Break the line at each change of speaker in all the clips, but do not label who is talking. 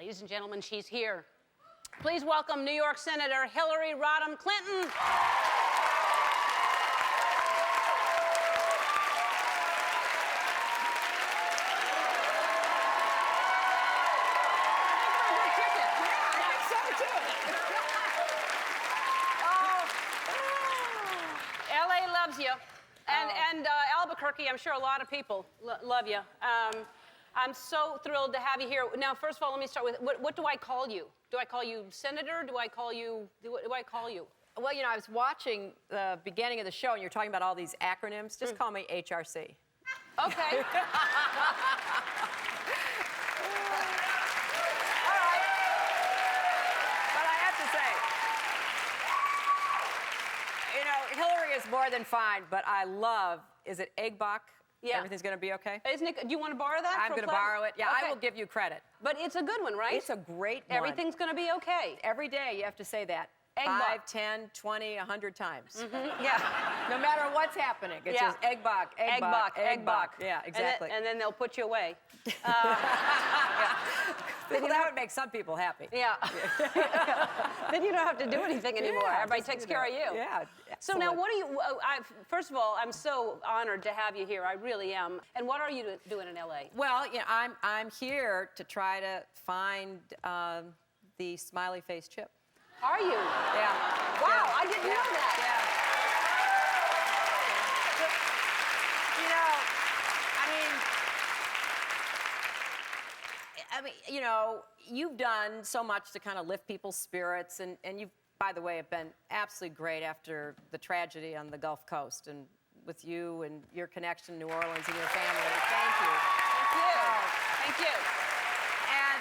Ladies and gentlemen, she's here. Please welcome New York Senator Hillary Rodham Clinton. LA loves you. And Albuquerque, I'm sure a lot of people love you. I'm so thrilled to have you here. Now, first of all, let me start with, what do I call you? Do I call you Senator? Do I call you, what do I call you?
Well, you know, I was watching the beginning of the show, and you're talking about all these acronyms. Just call me HRC.
Okay.
Hillary is more than fine, but I love, is it egg bach?
Yeah.
Everything's going to be okay?
Isn't it? Do you want to borrow that?
I'm going to borrow it. Yeah, okay. I will give you credit.
But it's a good one, right?
It's a great one.
Everything's going to be okay.
Every day you have to say that.
Egg
5,
bach.
10, 20, 100 times.
Yeah.
No matter what's happening. It's just egg bach, egg bach, egg bach. Yeah, exactly.
And then they'll put you away.
Well, that would make some people happy.
Yeah. Then you don't have to do anything anymore.
Yeah,
everybody takes care of you.
Yeah.
So now, what do you? First of all, I'm so honored to have you here. I really am. And what are you doing in LA?
Well, you know, I'm here to try to find the smiley face chip.
Are you?
Yeah.
Wow,
yeah.
I didn't know that.
Yeah. You know, I mean, you know, you've done so much to kind of lift people's spirits, and you've, by the way, have been absolutely great after the tragedy on the Gulf Coast, and with you and your connection to New Orleans and your family. Thank you.
Thank you. Thank you.
And,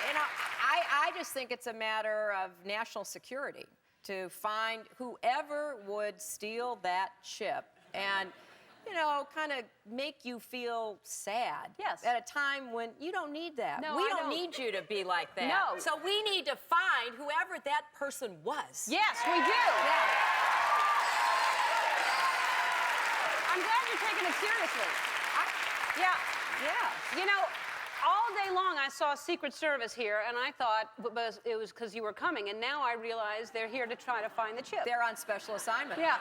you know, I just think it's a matter of national security to find whoever would steal that chip and, you know, kind of make you feel sad.
Yes.
At a time when you don't need that.
No,
we
I
don't need you to be like that.
No.
So we need to find whoever that person was.
Yes, we do.
Yeah.
I'm glad you're taking it seriously. Yeah. You know, all day long I saw Secret Service here, and I thought it was because you were coming, and now I realize they're here to try to find the chip.
They're on special assignment.
Yeah.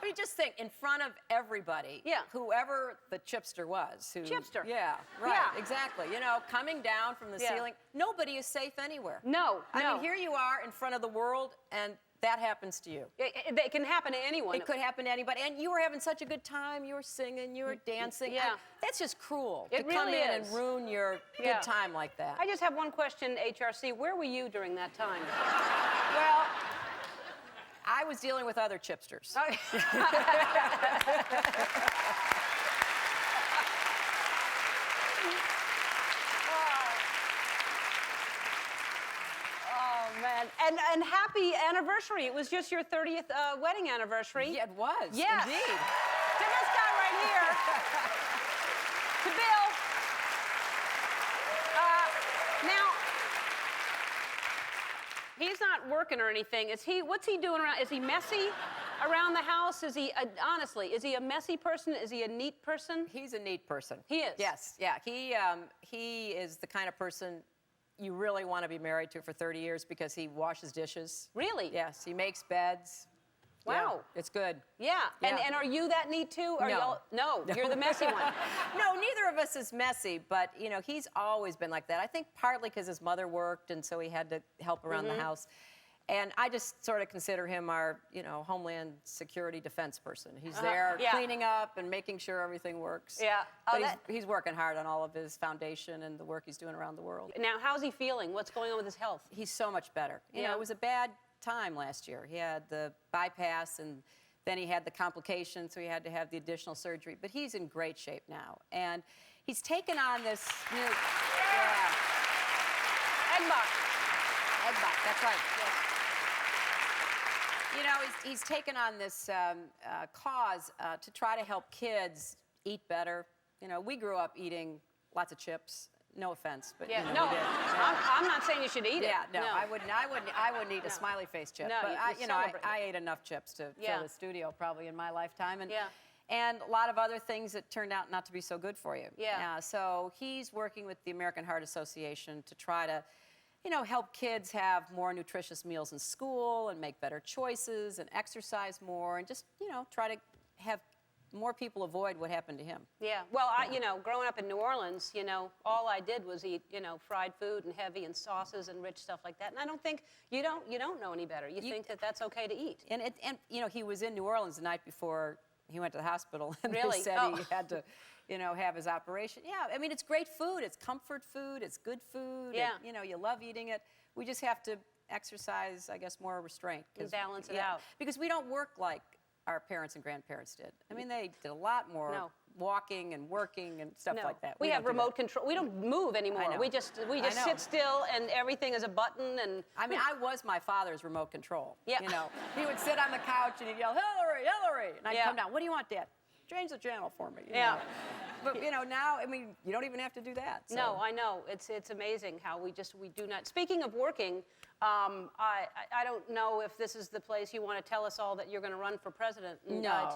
I mean, just think, in front of everybody, whoever the chipster was.
Chipster.
Yeah, right,
Yeah.
exactly. You know, coming down from the ceiling, nobody is safe anywhere.
No,
I mean, here you are in front of the world, and that happens to you.
It can happen to anyone.
It could happen to anybody. And you were having such a good time. You were singing, you were dancing.
Yeah.
That's just cruel.
It
to come
really
in
is.
and ruin your good time like that.
I just have one question, HRC. Where were you during that time?
Well, I was dealing with other chipsters.
Okay. Man. And happy anniversary. It was just your 30th wedding anniversary.
Yeah, it was.
Yes.
Indeed.
To this guy right here. To Bill. Now, he's not working or anything. What's he doing around? Is he messy around the house? Is he, honestly, is he a messy person? Is he a neat person?
He's a neat person.
He is?
Yes, yeah. He is the kind of person you really want to be married to for 30 years because he washes dishes.
Really?
Yes, he makes beds.
Wow.
Yeah, it's good.
Yeah. And are you that neat too? No, you're the messy one.
No, neither of us is messy, but you know, he's always been like that. I think partly because his mother worked and so he had to help around the house. And I just sort of consider him our, you know, Homeland Security defense person. He's there cleaning up and making sure everything works.
Yeah.
But he's working hard on all of his foundation and the work he's doing around the world.
Now, how's he feeling? What's going on with his health?
He's so much better. You know, it was a bad time last year. He had the bypass and then he had the complications, so he had to have the additional surgery. But he's in great shape now. And he's taken on this new...
Egg bach.
Egg bach, that's right. Yes. You know, he's taken on this cause to try to help kids eat better. You know, we grew up eating lots of chips. No offense, but you know,
no,
we did.
I'm not saying you should eat it.
Yeah, no, I wouldn't eat a smiley face chip.
No,
but
you
I
celebrate.
ate enough chips to fill the studio probably in my lifetime. And and a lot of other things that turned out not to be so good for you.
Yeah.
So he's working with the American Heart Association to try to, help kids have more nutritious meals in school and make better choices and exercise more and just, try to have more people avoid what happened to him.
Yeah. Well, growing up in New Orleans, all I did was eat, fried food and heavy and sauces and rich stuff like that. And I don't think you don't know any better. You think that that's okay to eat.
And he was in New Orleans the night before he went to the hospital, and
Really?
they said he had to, have his operation. Yeah, I mean, it's great food. It's comfort food. It's good food.
Yeah.
And, you love eating it. We just have to exercise, I guess, more restraint.
And balance it out.
Because we don't work like our parents and grandparents did. I mean, they did a lot more walking and working and stuff like that.
We have remote control. We don't move anymore.
I know.
We just sit still and everything is a button. And
I mean, I was my father's remote control.
Yeah.
He would sit on the couch and he'd yell, "Hillary, Hillary," and I'd come down. "What do you want, Dad?" "Change the channel for me."
Yeah.
But now, I mean, you don't even have to do that. So.
No, I know. It's amazing how we do not. Speaking of working, I don't know if this is the place you want to tell us all that you're going to run for president in 2008.
No.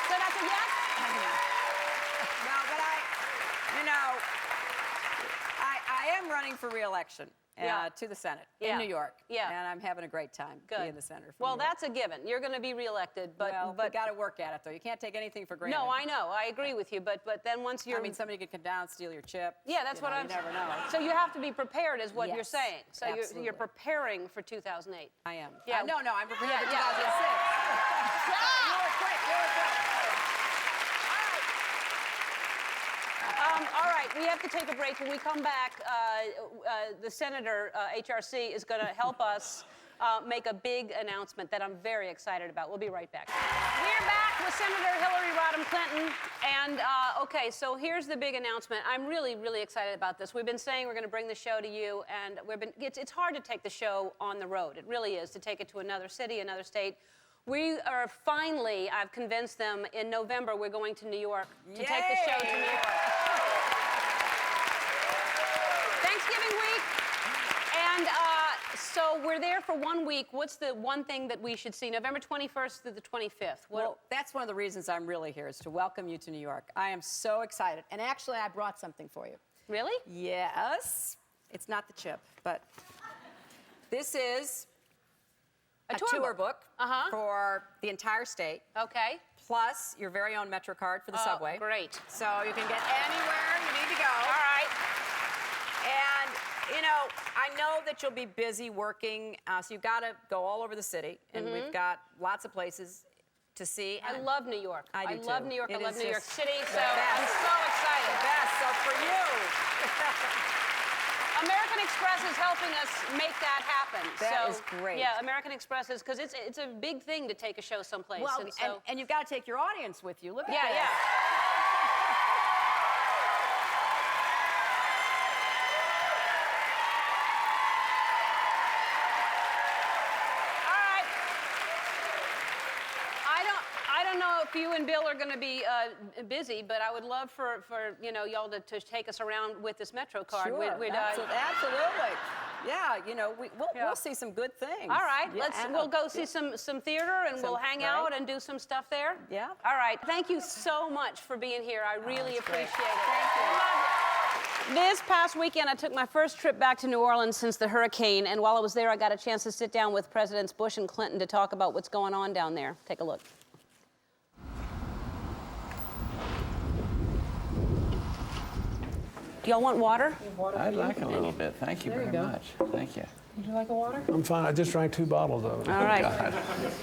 So that's a yes?
No, but I am running for re-election to the Senate in New York.
Yeah.
And I'm having a great time being the senator.
Well, that's a given. You're going to be reelected, but
you got to work at it, though. You can't take anything for granted.
No, I know. I agree with you, but then once you're...
I mean, somebody could come down and steal your chip.
Yeah, that's what I'm...
You never know.
So you have to be prepared, is what you're
Yes,
saying. So you're preparing for 2008.
I am.
Yeah.
No, I'm preparing for 2006.
You
were quick.
All right, we have to take a break. When we come back, the Senator, HRC, is going to help us make a big announcement that I'm very excited about. We'll be right back. We're back with Senator Hillary Rodham Clinton. And, okay, so here's the big announcement. I'm really, really excited about this. We've been saying we're going to bring the show to you, and it's hard to take the show on the road. It really is, to take it to another city, another state. We are finally, I've convinced them, in November we're going to New York to take the show to New York. Thanksgiving week. And so we're there for 1 week. What's the one thing that we should see? November 21st through the 25th.
Well, that's one of the reasons I'm really here, is to welcome you to New York. I am so excited. And actually, I brought something for you.
Really?
Yes. It's not the chip, but this is a tour book for the entire state.
Okay.
Plus your very own Metro card for the subway.
Great.
So you can get anywhere you need to go.
All right.
And, I know that you'll be busy working, so you've got to go all over the city, and we've got lots of places to see.
I love New York.
I do
love New York. I love New York City, so
best.
I'm so excited.
The best. So for you.
American Express is helping us make that happen.
That is great.
Yeah, American Express is, because it's a big thing to take a show someplace.
Well, and you've got to take your audience with you. Look at
that.
this.
Yeah. I don't know if you and Bill are going to be busy, but I would love for y'all to take us around with this Metro card.
Sure, absolutely. Yeah, we'll see some good things.
All right, we'll go see some theater, and we'll hang out and do some stuff there.
Yeah.
All right. Thank you so much for being here. I really appreciate it.
Thank you.
This past weekend, I took my first trip back to New Orleans since the hurricane, and while I was there, I got a chance to sit down with Presidents Bush and Clinton to talk about what's going on down there. Take a look. Do y'all want water?
I'd like a little bit. Thank you very much. Thank you.
Would you like a water?
I'm fine. I just drank 2 bottles of it.
All right.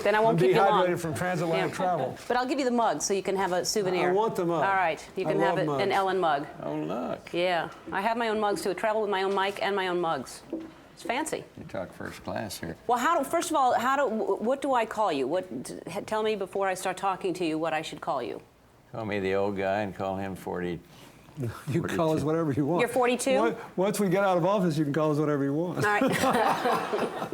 Then I won't
I'm
keep you long.
dehydrated from transatlantic travel.
But I'll give you the mug so you can have a souvenir.
I want the mug.
All right. You can have an Ellen mug.
Oh, look.
Yeah. I have my own mugs too. I travel with my own mic and my own mugs. It's fancy.
You talk first class here.
Well, first of all, what do I call you? Tell me before I start talking to you what I should call you.
Call me the old guy and call him 40.
You can call us whatever you want.
You're 42?
Once we get out of office, you can call us whatever you want.
All right.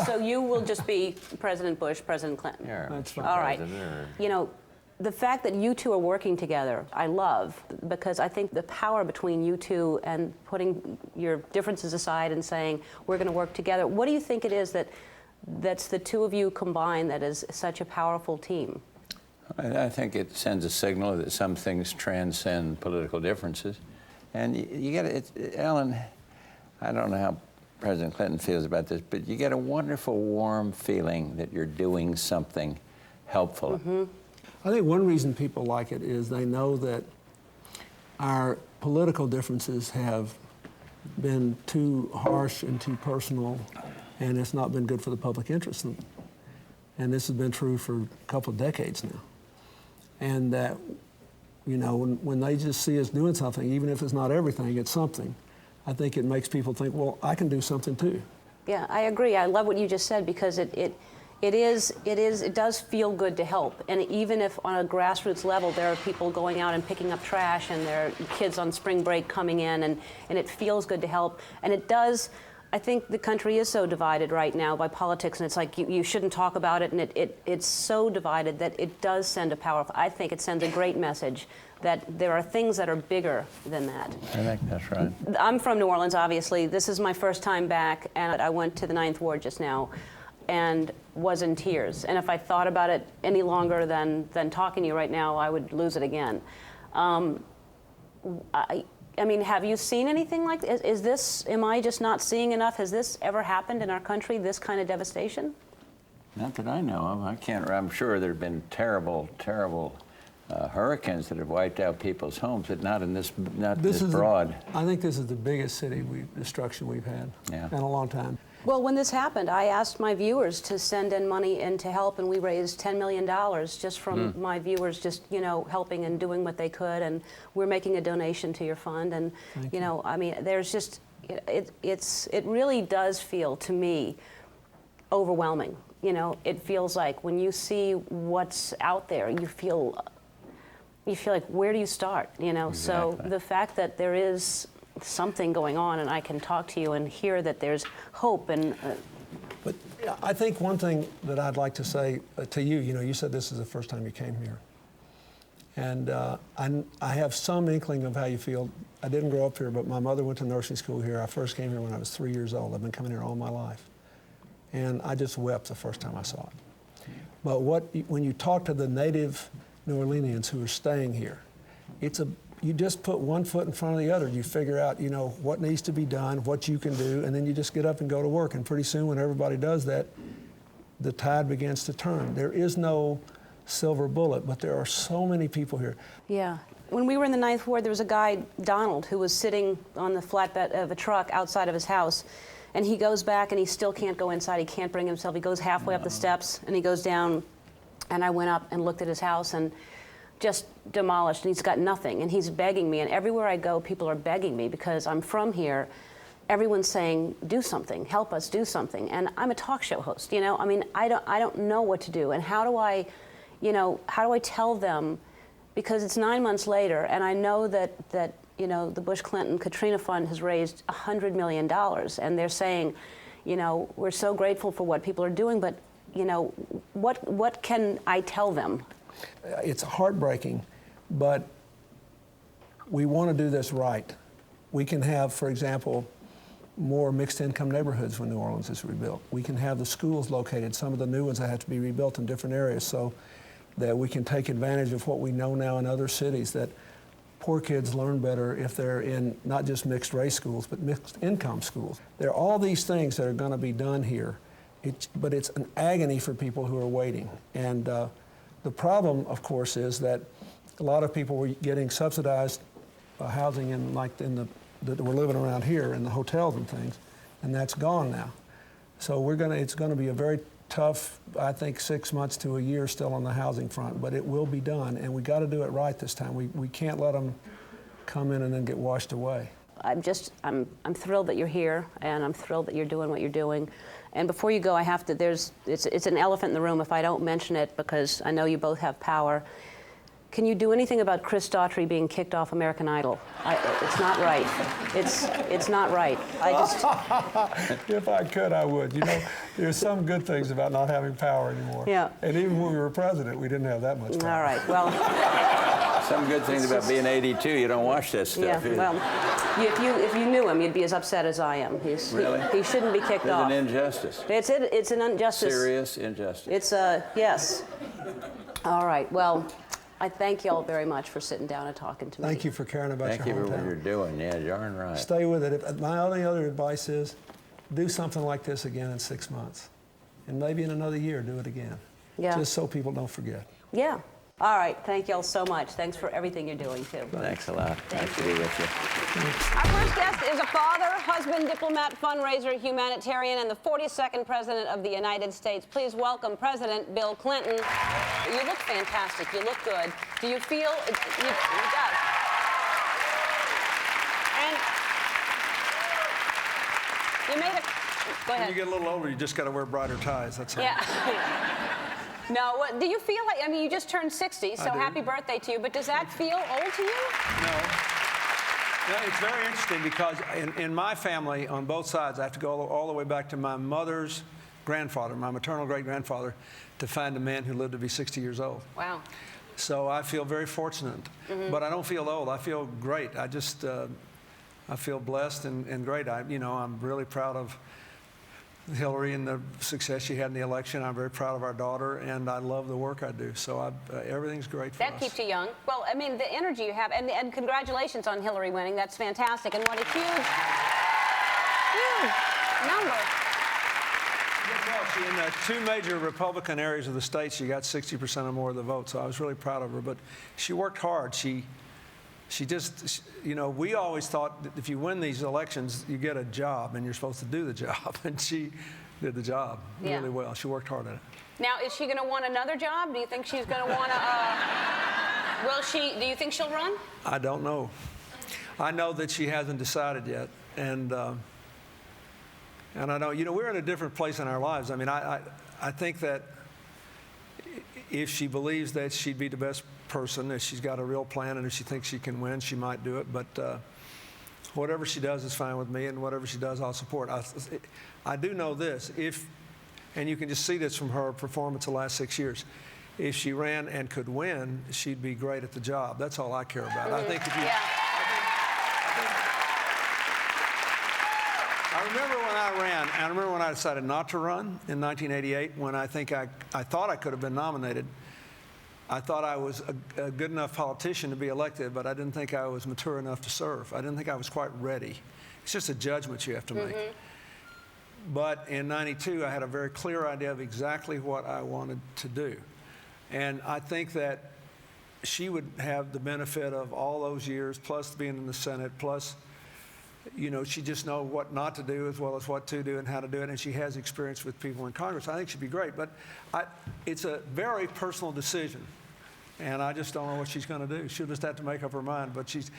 So you will just be President Bush, President Clinton.
Yeah,
That's fine.
All right.
President.
You know, the fact that you two are working together, I love, because I think the power between you two and putting your differences aside and saying, we're going to work together. What do you think it is that's the two of you combined that is such a powerful team?
I think it sends a signal that some things transcend political differences. And you get it, Ellen, I don't know how President Clinton feels about this, but you get a wonderful, warm feeling that you're doing something helpful.
Mm-hmm.
I think one reason people like it is they know that our political differences have been too harsh and too personal, and it's not been good for the public interest. And this has been true for a couple of decades now. And that, you know, when they just see us doing something, even if it's not everything, it's something, I think it makes people think, well, I can do something too.
Yeah, I agree. I love what you just said, because it does feel good to help. And even if on a grassroots level there are people going out and picking up trash, and there are kids on spring break coming in, and it feels good to help. And it does, I think the country is so divided right now by politics, and it's like you shouldn't talk about it, and it's so divided that it does send a powerful, I think it sends a great message that there are things that are bigger than that.
I think that's right.
I'm from New Orleans, obviously. This is my first time back, and I went to the 9th Ward just now and was in tears. And if I thought about it any longer than talking to you right now, I would lose it again. I mean, have you seen anything like this? Is this, am I just not seeing enough? Has this ever happened in our country, this kind of devastation?
Not that I know of. I'm sure there have been terrible, terrible hurricanes that have wiped out people's homes, but not in this, this broad.
I think this is the biggest city destruction we've had in a long time.
Well, when this happened, I asked my viewers to send in money in to help, and we raised $10 million just from my viewers, just, you know, helping and doing what they could, and we're making a donation to your fund. And, you know, I mean, there's just, it really does feel, to me, overwhelming. You know, it feels like when you see what's out there, you feel like, where do you start, you know?
Exactly.
So the fact that there is something going on, and I can talk to you and hear that there's hope. And
But I think one thing that I'd like to say to you, you know, you said this is the first time you came here. And I have some inkling of how you feel. I didn't grow up here, but my mother went to nursing school here. I first came here when I was 3 years old. I've been coming here all my life. And I just wept the first time I saw it. But when you talk to the native New Orleanians who are staying here, you just put one foot in front of the other. You figure out, you know, what needs to be done, what you can do, and then you just get up and go to work. And pretty soon when everybody does that, the tide begins to turn. There is no silver bullet, but there are so many people here.
yeah, when we were in the 9th Ward, there was a guy, Donald, who was sitting on the flatbed of a truck outside of his house. And he goes back and he still can't go inside. He can't bring himself. He goes halfway up the steps and he goes down. And I went up and looked at his house and just demolished, and he's got nothing. And he's begging me, and everywhere I go, people are begging me because I'm from here. Everyone's saying, do something, help us do something. And I'm a talk show host, you know? I mean, I don't know what to do. And how do I, you know, how do I tell them? Because it's 9 months later, and I know that you know, the Bush-Clinton Katrina Fund has raised $100 million, and they're saying, you know, we're so grateful for what people are doing, but, you know, what can I tell them?
It's heartbreaking, but we want to do this right. We can have, for example, more mixed-income neighborhoods when New Orleans is rebuilt. We can have the schools located, some of the new ones that have to be rebuilt in different areas, so that we can take advantage of what we know now in other cities, that poor kids learn better if they're in not just mixed-race schools, but mixed-income schools. There are all these things that are going to be done here, but it's an agony for people who are waiting. And the problem, of course, is that a lot of people were getting subsidized housing that we're living around here in the hotels and things, and that's gone now. So it's going to be a very tough, I think, 6 months to a year still on the housing front, but it will be done, and we got to do it right this time. We can't let them come in and then get washed away.
I'm thrilled that you're here, and I'm thrilled that you're doing what you're doing. And before you go, I have to, it's an elephant in the room if I don't mention it, because I know you both have power. can you do anything about Chris Daughtry being kicked off American Idol? It's not right. It's not right. I just...
If I could, I would. You know, there's some good things about not having power anymore.
Yeah.
And even when we were president, we didn't have that much power.
All right, well...
Some good things about being 82, you don't watch that stuff.
Yeah,
either.
well, if you knew him, you'd be as upset as I am.
Really?
He shouldn't be kicked
There's
off.
an injustice.
It's an injustice.
Serious injustice.
It's yes. All right, well, I thank you all very much for sitting down and talking to me.
Thank you for caring about
Thank
your
you for what
hometown.
you're doing. Yeah, darn right.
Stay with it. My only other advice is do something like this again in 6 months. And maybe in another year, do it again.
Yeah.
Just so people don't forget.
Yeah. All right, thank you all so much. Thanks for everything you're doing, too.
Thanks a lot. Nice to be with you.
Our first guest is a father, husband, diplomat, fundraiser, humanitarian, and the 42nd President of the United States. Please welcome President Bill Clinton. You look fantastic. You look good. Do you feel... It does. And you made a... Go ahead.
When you get a little older, you just got to wear brighter ties. That's all.
Yeah. No, do you feel like, I mean, you just turned 60, so
do.
happy birthday to you, but does that feel old to you?
No. No, it's very interesting because in my family, on both sides, I have to go all the way back to my mother's grandfather, my maternal great-grandfather, to find a man who lived to be 60 years old.
Wow.
So I feel very fortunate, but I don't feel old. I feel great. I just, I feel blessed and great. I'm really proud of Hillary and the success she had in the election. I'm very proud of our daughter, and I love the work I do. So everything's great for
That
us.
keeps you young. Well, I mean, the energy you have, and congratulations on Hillary winning. That's fantastic, and what a huge, huge number.
In the two major Republican areas of the state, she got 60% or more of the vote, so I was really proud of her. But she worked hard. She just, we always thought that if you win these elections, you get a job, and you're supposed to do the job. And she did the job really well. She worked hard at it.
Now, is she going to want another job? Do you think she's going to want to, do you think she'll run?
I don't know. I know that she hasn't decided yet. And I know, we're in a different place in our lives. I mean, I think that if she believes that she'd be the best person, if she's got a real plan, and if she thinks she can win, she might do it. But whatever she does is fine with me, and whatever she does, I'll support. I do know this, and you can just see this from her performance the last 6 years, if she ran and could win, she'd be great at the job. That's all I care about. I think if you... I remember when I ran, and I remember when I decided not to run in 1988, when I thought I could have been nominated. I thought I was a good enough politician to be elected, but I didn't think I was mature enough to serve. I didn't think I was quite ready. It's just a judgment you have to make. But in '92, I had a very clear idea of exactly what I wanted to do. And I think that she would have the benefit of all those years, plus being in the Senate, plus she just knows what not to do as well as what to do and how to do it, and she has experience with people in Congress. I think she'd be great, but it's a very personal decision, and I just don't know what she's going to do. She'll just have to make up her mind, but she's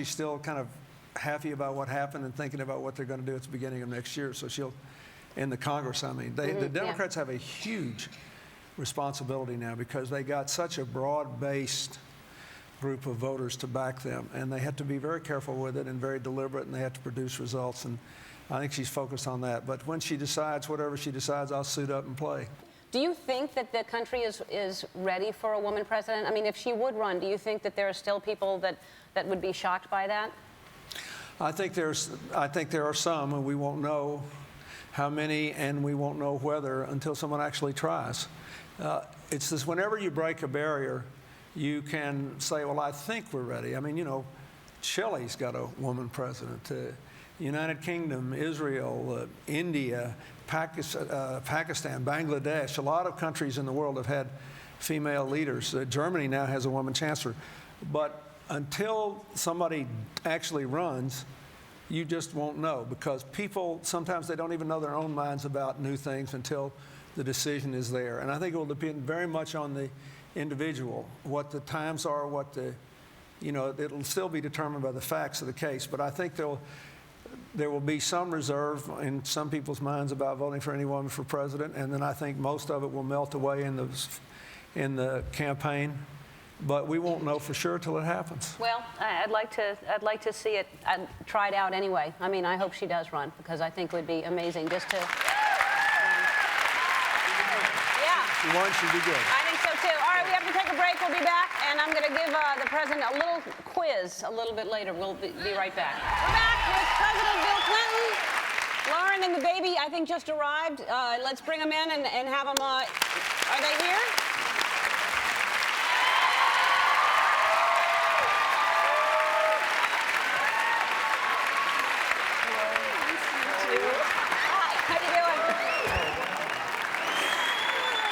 still kind of happy about what happened and thinking about what they're going to do at the beginning of next year, so she'll, in the Congress, I mean. The Democrats have a huge responsibility now because they got such a broad-based group of voters to back them, and they have to be very careful with it and very deliberate, and they have to produce results, and I think she's focused on that. But when she decides, whatever she decides, I'll suit up and play.
Do you think that the country is ready for a woman president? I mean, if she would run, do you think that there are still people that would be shocked by that?
I think there are some, and we won't know how many, and we won't know whether until someone actually tries. It's this: whenever you break a barrier, you can say, well, I think we're ready. I mean, Chile's got a woman president. United Kingdom, Israel, India, Pakistan, Bangladesh. A lot of countries in the world have had female leaders. Germany now has a woman chancellor. But until somebody actually runs, you just won't know, because people, sometimes they don't even know their own minds about new things until the decision is there. And I think it will depend very much on the individual, what the times are, it'll still be determined by the facts of the case. But I think there will be some reserve in some people's minds about voting for any woman for president, and then I think most of it will melt away in the campaign. but we won't know for sure till it happens.
Well, I'd like to see it tried out anyway. I mean, I hope she does run because I think it would be amazing just to. Yeah.
If she won, she'd be good.
I think so too. All right, we have to take a break. We'll be back, and I'm going to give the president a little quiz a little bit later. We'll be right back. We're back with President Bill Clinton. Lauren and the baby, I think, just arrived. Let's bring them in and have them. Are they here? Hi, how you doing?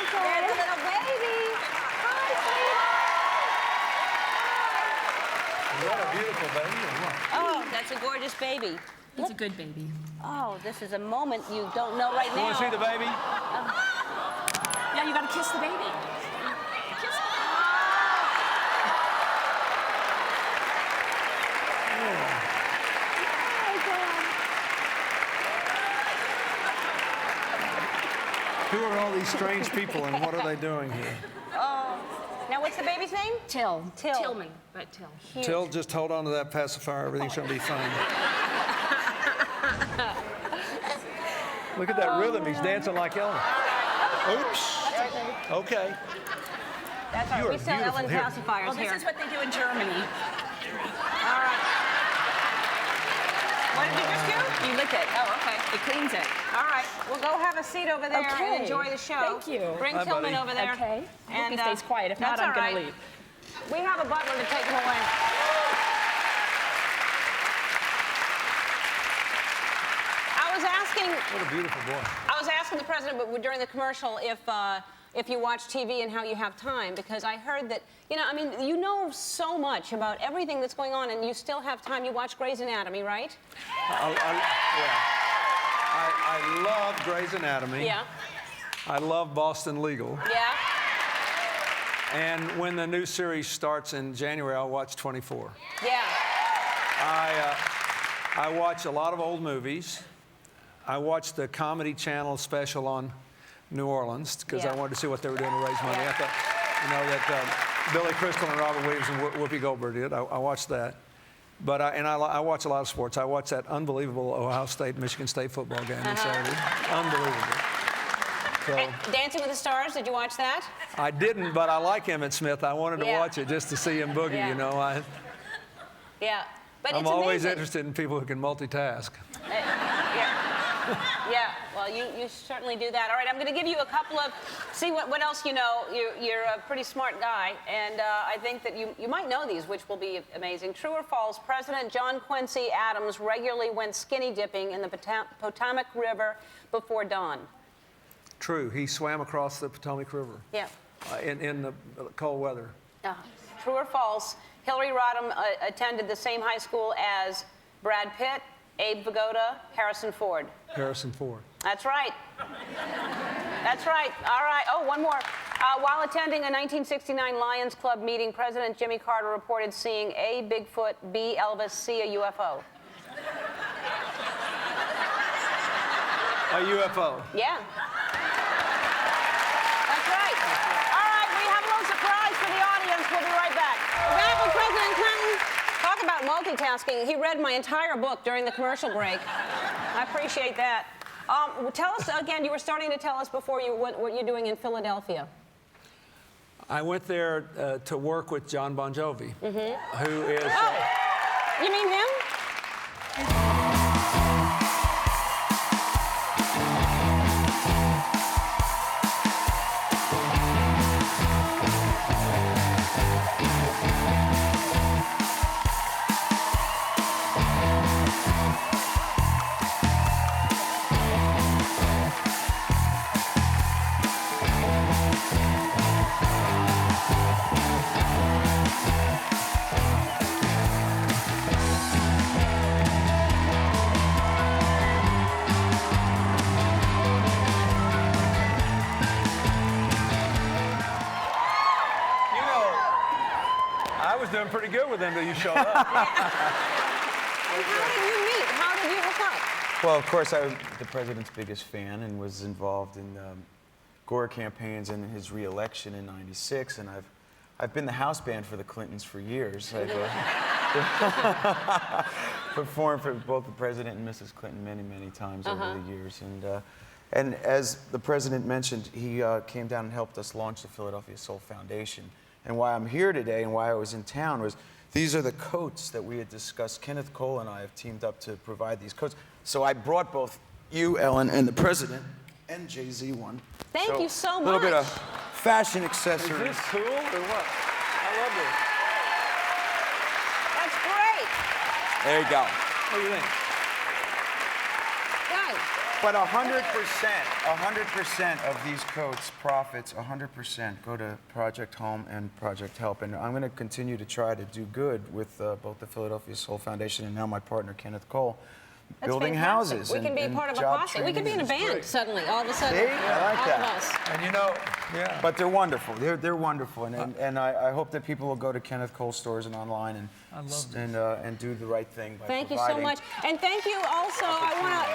There's a little baby. Hi,
Is that a beautiful baby or what?
Oh, that's a gorgeous baby.
It's a good baby.
Oh, this is a moment you don't know right
You
now.
want to see the baby?
Yeah, you gotta kiss the baby. Kiss it.
Who are all these strange people and what are they doing here?
Now, what's the baby's name?
Till.
Till.
Tillman, but Till.
Till, just hold on to that pacifier. Everything's going to be fine. Look at that rhythm. He's dancing like Ellen. Oops. Okay.
That's
You
right.
are
We sell
beautiful.
Ellen
Here.
pacifiers
Well,
here.
this is what they do in Germany.
All right. What did you just do? You lick it. Oh, okay.
It cleans it.
All right. We'll go have a seat over there
Okay.
and enjoy the show.
Thank you.
Bring
Hi,
Tillman
buddy.
over there.
Okay. I hope he
And,
stays quiet. If not,
that's
I'm
all
gonna
right.
leave.
We have a butler to take him away. I was asking.
What a beautiful boy.
I was asking the president but during the commercial if you watch TV and how you have time, because I heard that, I mean, you know so much about everything that's going on and you still have time. You watch Grey's Anatomy, right?
I love Grey's Anatomy.
Yeah.
I love Boston Legal.
Yeah.
And when the new series starts in January, I'll watch 24.
Yeah.
I watch a lot of old movies. I watched the Comedy Channel special on New Orleans because I
Yeah.
wanted to see what they were doing to raise money.
Yeah.
I thought, that Billy Crystal and Robert Williams and Whoopi Goldberg did. I watched that. But I watch a lot of sports. I watched that unbelievable Ohio State-Michigan State football game on Saturday. Unbelievable. So
Hey, Dancing with the Stars, did you watch that?
I didn't, but I like Emmett Smith. I wanted to
Yeah.
watch it just to see him boogie,
Yeah. Yeah. But
I'm
it's
always
amazing.
interested in people who can multitask.
Yeah. Yeah, well, you certainly do that. All right, I'm going to give you a couple of, see what else you know. You're a pretty smart guy, and I think that you might know these, which will be amazing. True or false, President John Quincy Adams regularly went skinny dipping in the Potomac River before dawn.
True, he swam across the Potomac River
Yeah.
in the cold weather.
True or false, Hillary Rodham attended the same high school as Brad Pitt, Abe Vigoda, Harrison Ford.
Harrison Ford.
That's right. That's right. All right. Oh, one more. While attending a 1969 Lions Club meeting, President Jimmy Carter reported seeing A, Bigfoot, B, Elvis, C, a UFO.
A UFO.
Yeah. That's right. All right, we have a little surprise for the audience. We'll be right back. We're back with President Clinton. Talk about multitasking. He read my entire book during the commercial break. I appreciate that. Tell us again, you were starting to tell us before what you're doing in Philadelphia.
I went there to work with John Bon Jovi, who is...
You mean him?
I was doing pretty good with him until you showed up.
And how did you meet? How did you hook up?
Well, of course, I was the president's biggest fan and was involved in Gore campaigns and his re-election in '96, and I've been the house band for the Clintons for years. I've performed for both the President and Mrs. Clinton many, many times over the years. And as the President mentioned, he came down and helped us launch the Philadelphia Soul Foundation. And why I'm here today and why I was in town was these are the coats that we had discussed. Kenneth Cole and I have teamed up to provide these coats. So I brought both you, Ellen, and the President, and Jay-Z one.
Thank you so
A little bit
much.
of fashion accessories.
Is this cool or what? I love this.
That's great.
There you go.
What do you think?
Nice.
But 100% of these coats, profits, 100% go to Project Home and Project Help. And I'm going to continue to try to do good with both the Philadelphia Soul Foundation and now my partner, Kenneth Cole,
That's
building
fantastic.
houses.
We can be
and
part of a
job
posse. We could be in a
training.
band suddenly, all of a sudden.
See? I like
all
that.
of us.
And you know, yeah.
But they're wonderful. They're wonderful. And I hope that people will go to Kenneth Cole stores and online and do the right thing by
Thank you so
providing.
much. And thank you also. I want to.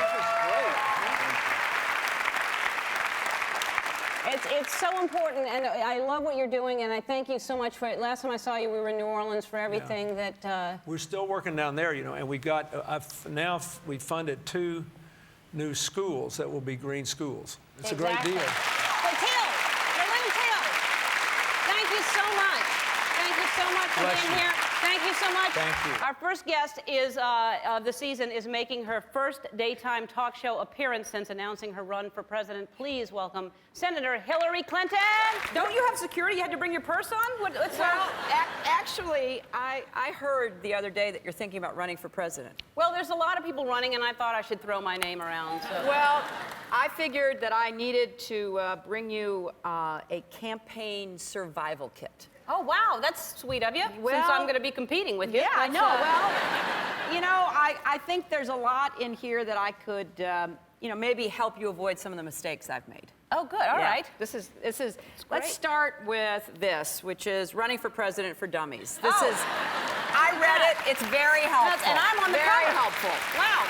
It's so important, and I love what you're doing, and I thank you so much for it. Last time I saw you, we were in New Orleans for everything that.
We're still working down there, you know, and we got, we funded 2 new schools that will be green schools. It's a great
Exactly.
deal.
So Till, thank you so much. Thank you so much for
Bless
being
you.
here. Thank you so much.
Thank you.
Our first guest is of the season is making her first daytime talk show appearance since announcing her run for president. Please welcome Senator Hillary Clinton. Don't you have security? You had to bring your purse on? What's
Well, actually, I heard the other day that you're thinking about running for president.
Well, there's a lot of people running, and I thought I should throw my name around. So.
Well, I figured that I needed to bring you a campaign survival kit.
Oh, wow, that's sweet of you, since
Well,
I'm going to be competing with you.
Yeah, I
That's,
know. Well, you know, I think there's a lot in here that I could, you know, maybe help you avoid some of the mistakes I've made.
Oh, good, all right.
This is.
great.
Let's start with this, which is running for president for dummies. This
Oh.
is. I read it. It's very helpful.
And I'm on the
very
cover.
helpful.
Wow.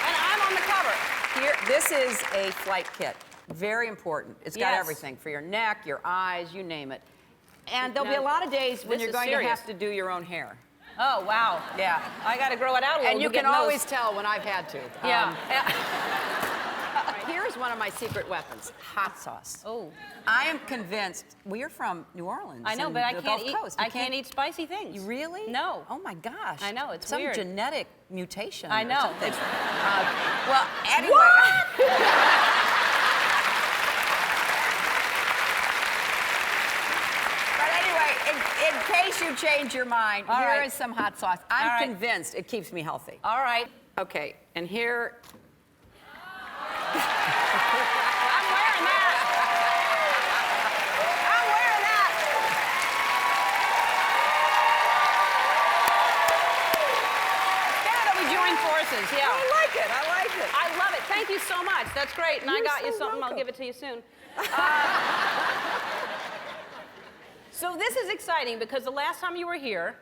And I'm on the cover.
Here, this is a flight kit. Very important. It's got
Yes.
everything for your neck, your eyes, you name it. And there'll be a
Now,
lot of days when
this
you're
is
going
serious.
to have to do your own hair.
Oh, wow.
Yeah.
I got to grow it out a little
And you
to get
can
those.
always tell when I've had to.
Yeah.
Here's one of my secret weapons, hot sauce.
Oh.
I am convinced, we're from New Orleans.
I know,
and
but I
the
can't
Gulf
eat.
Coast.
I can't eat spicy things.
You really?
No.
Oh my gosh.
I know, it's
Some
weird.
genetic mutation.
I
or
know.
something.
It's-
Well, anyway. But anyway, in case you change your mind,
All
here
right.
is some hot sauce. I'm
All right.
convinced it keeps me healthy.
All right.
Okay, and here.
I'm wearing that. I'm wearing that. Canada, we join forces, yeah.
I like it. I like it.
I love it. Thank you so much. That's great. And I
You're
got you
so
something. I'll
welcome.
give it to you soon. So this is exciting because the last time you were here,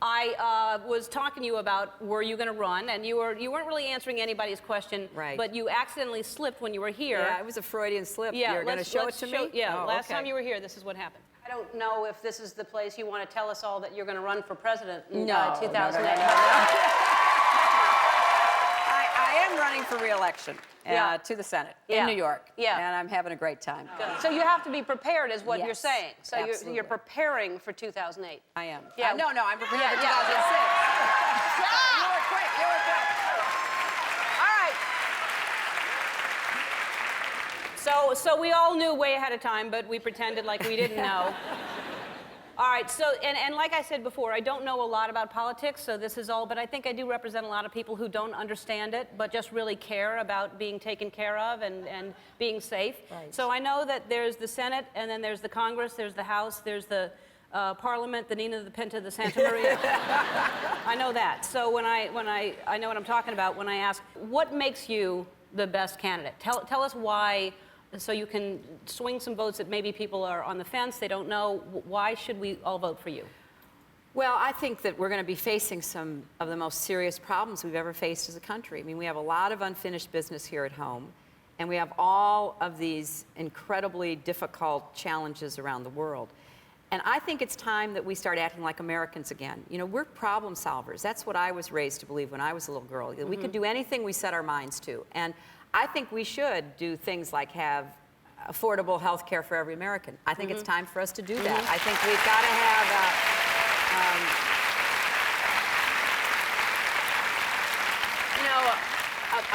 I was talking to you about were you going to run, and you weren't really answering anybody's question,
Right.
but you accidentally slipped when you were here.
Yeah, it was a Freudian slip.
Yeah,
You're going to show it to me?
Yeah,
Oh,
last
okay.
time you were here, this is what happened. I don't know if this is the place you want to tell us all that you're going to run for president in
No,
2008.
I am running for re-election
Yeah.
to the Senate
Yeah.
in New York.
Yeah.
And I'm having a great time.
So you have to be prepared, is what you're
Yes,
saying. So
absolutely.
you're preparing for 2008.
I am.
Yeah.
No, I'm preparing
Yeah,
for
yeah.
2006. You were quick. You were quick.
All right. So we all knew way ahead of time, but we pretended like we didn't know. All right, so, and like I said before, I don't know a lot about politics, so this is all, but I think I do represent a lot of people who don't understand it, but just really care about being taken care of and being safe.
Right.
So I know that there's the Senate, and then there's the Congress, there's the House, there's the Parliament, the Nina, the Pinta, the Santa Maria. I know that. So when I know what I'm talking about when I ask, what makes you the best candidate? Tell us why, so you can swing some votes that maybe people are on the fence, they don't know. Why should we all vote for you?
Well, I think that we're going to be facing some of the most serious problems we've ever faced as a country. I mean, we have a lot of unfinished business here at home, and we have all of these incredibly difficult challenges around the world. And I think it's time that we start acting like Americans again. You know, we're problem solvers. That's what I was raised to believe when I was a little girl. That we could do anything we set our minds to. And I think we should do things like have affordable health care for every American. I think it's time for us to do that. I think we've got to have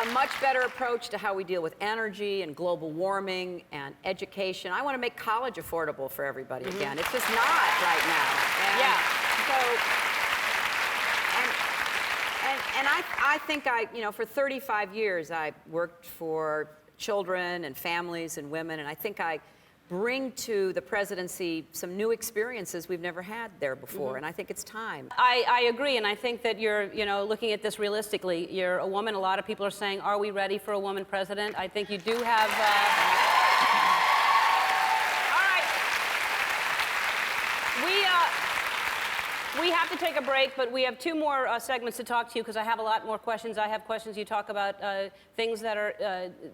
a much better approach to how we deal with energy and global warming and education. I want to make college affordable for everybody again. It's just not right now. And and I think you know, for 35 years I worked for children and families and women, and I think I bring to the presidency some new experiences we've never had there before, and I think it's time.
I agree, and I think that you're, you know, looking at this realistically. You're a woman. A lot of people are saying, "Are we ready for a woman president?" I think you do have. All right. We have to take a break, but we have 2 more segments to talk to you because I have a lot more questions. I have questions. You talk about things that are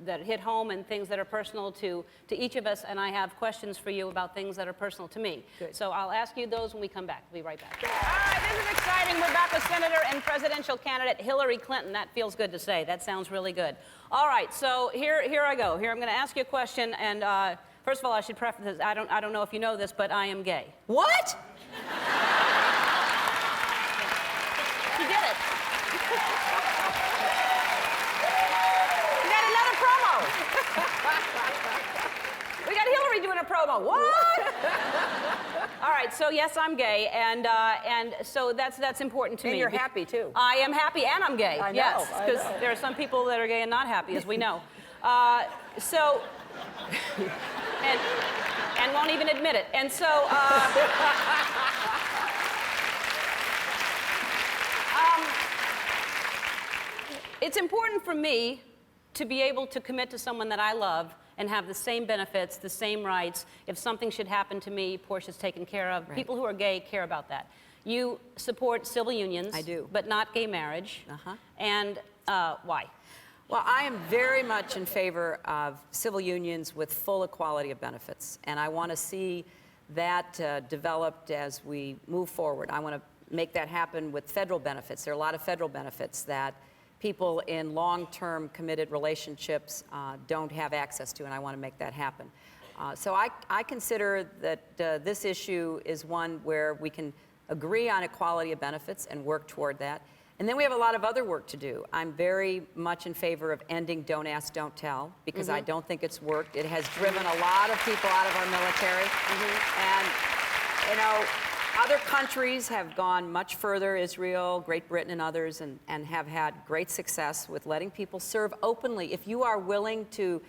that hit home and things that are personal to each of us, and I have questions for you about things that are personal to me.
Good.
So I'll ask you those when we come back. We'll be right back. All right, this is exciting. We're back with Senator and presidential candidate Hillary Clinton. That feels good to say. That sounds really good. All right, so here I go. Here I'm going to ask you a question, and first of all, I should preface this. I don't know if you know this, but I am gay.
What?
He did it. We got another promo. We got Hillary doing a promo. What? All right, so yes, I'm gay, and so that's important to me.
And you're happy too.
I am happy, and I'm gay.
I know,
yes,
I
because
know.
there are some people that are gay and not happy, as we know. So, and won't even admit it. And so. It's important for me to be able to commit to someone that I love and have the same benefits, the same rights. If something should happen to me, Portia's taken care of.
Right.
People who are gay care about that. You support civil unions.
I do.
But not gay marriage. And why?
Well, I am very much in favor of civil unions with full equality of benefits, and I want to see that developed as we move forward. I want to make that happen with federal benefits. There are a lot of federal benefits that people in long-term committed relationships don't have access to, and I want to make that happen. So I consider that this issue is one where we can agree on equality of benefits and work toward that. And then we have a lot of other work to do. I'm very much in favor of ending Don't Ask, Don't Tell, because I don't think it's worked. It has driven a lot of people out of our military. And, you know, other countries have gone much further, Israel, Great Britain, and others, and have had great success with letting people serve openly. If you are willing to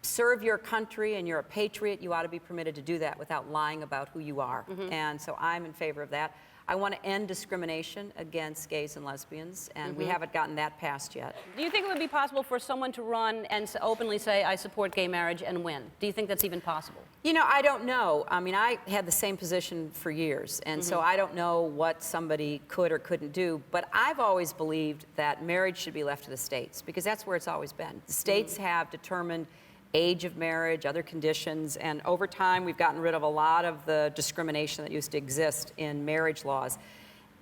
serve your country and you're a patriot, you ought to be permitted to do that without lying about who you are. And so I'm in favor of that. I want to end discrimination against gays and lesbians, and we haven't gotten that passed yet.
Do you think it would be possible for someone to run and openly say, I support gay marriage, and win? Do you think that's even possible?
You know, I don't know. I mean, I had the same position for years, and so I don't know what somebody could or couldn't do, but I've always believed that marriage should be left to the states, because that's where it's always been. The states have determined age of marriage, other conditions, and over time we've gotten rid of a lot of the discrimination that used to exist in marriage laws.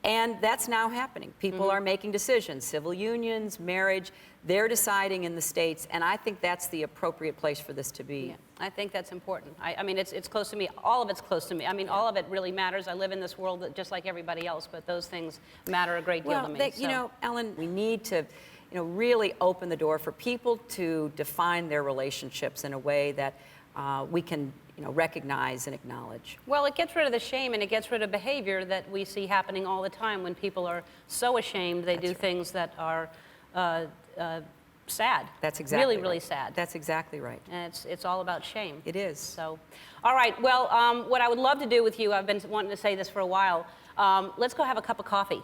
And that's now happening. People are making decisions. Civil unions, marriage, they're deciding in the states, and I think that's the appropriate place for this to be.
Yeah, I think that's important. I mean, it's close to me. All of it's close to me. I mean, all of it really matters. I live in this world just like everybody else, but those things matter a great deal to me.
You know, Ellen, we need to really open the door for people to define their relationships in a way that we can recognize and acknowledge.
Well, it gets rid of the shame, and it gets rid of behavior that we see happening all the time when people are so ashamed they do things that are sad.
That's exactly
really
right.
sad.
That's exactly right.
And it's all about shame.
It is.
So, all right. Well, what I would love to do with you, I've been wanting to say this for a while. Let's go have a cup of coffee.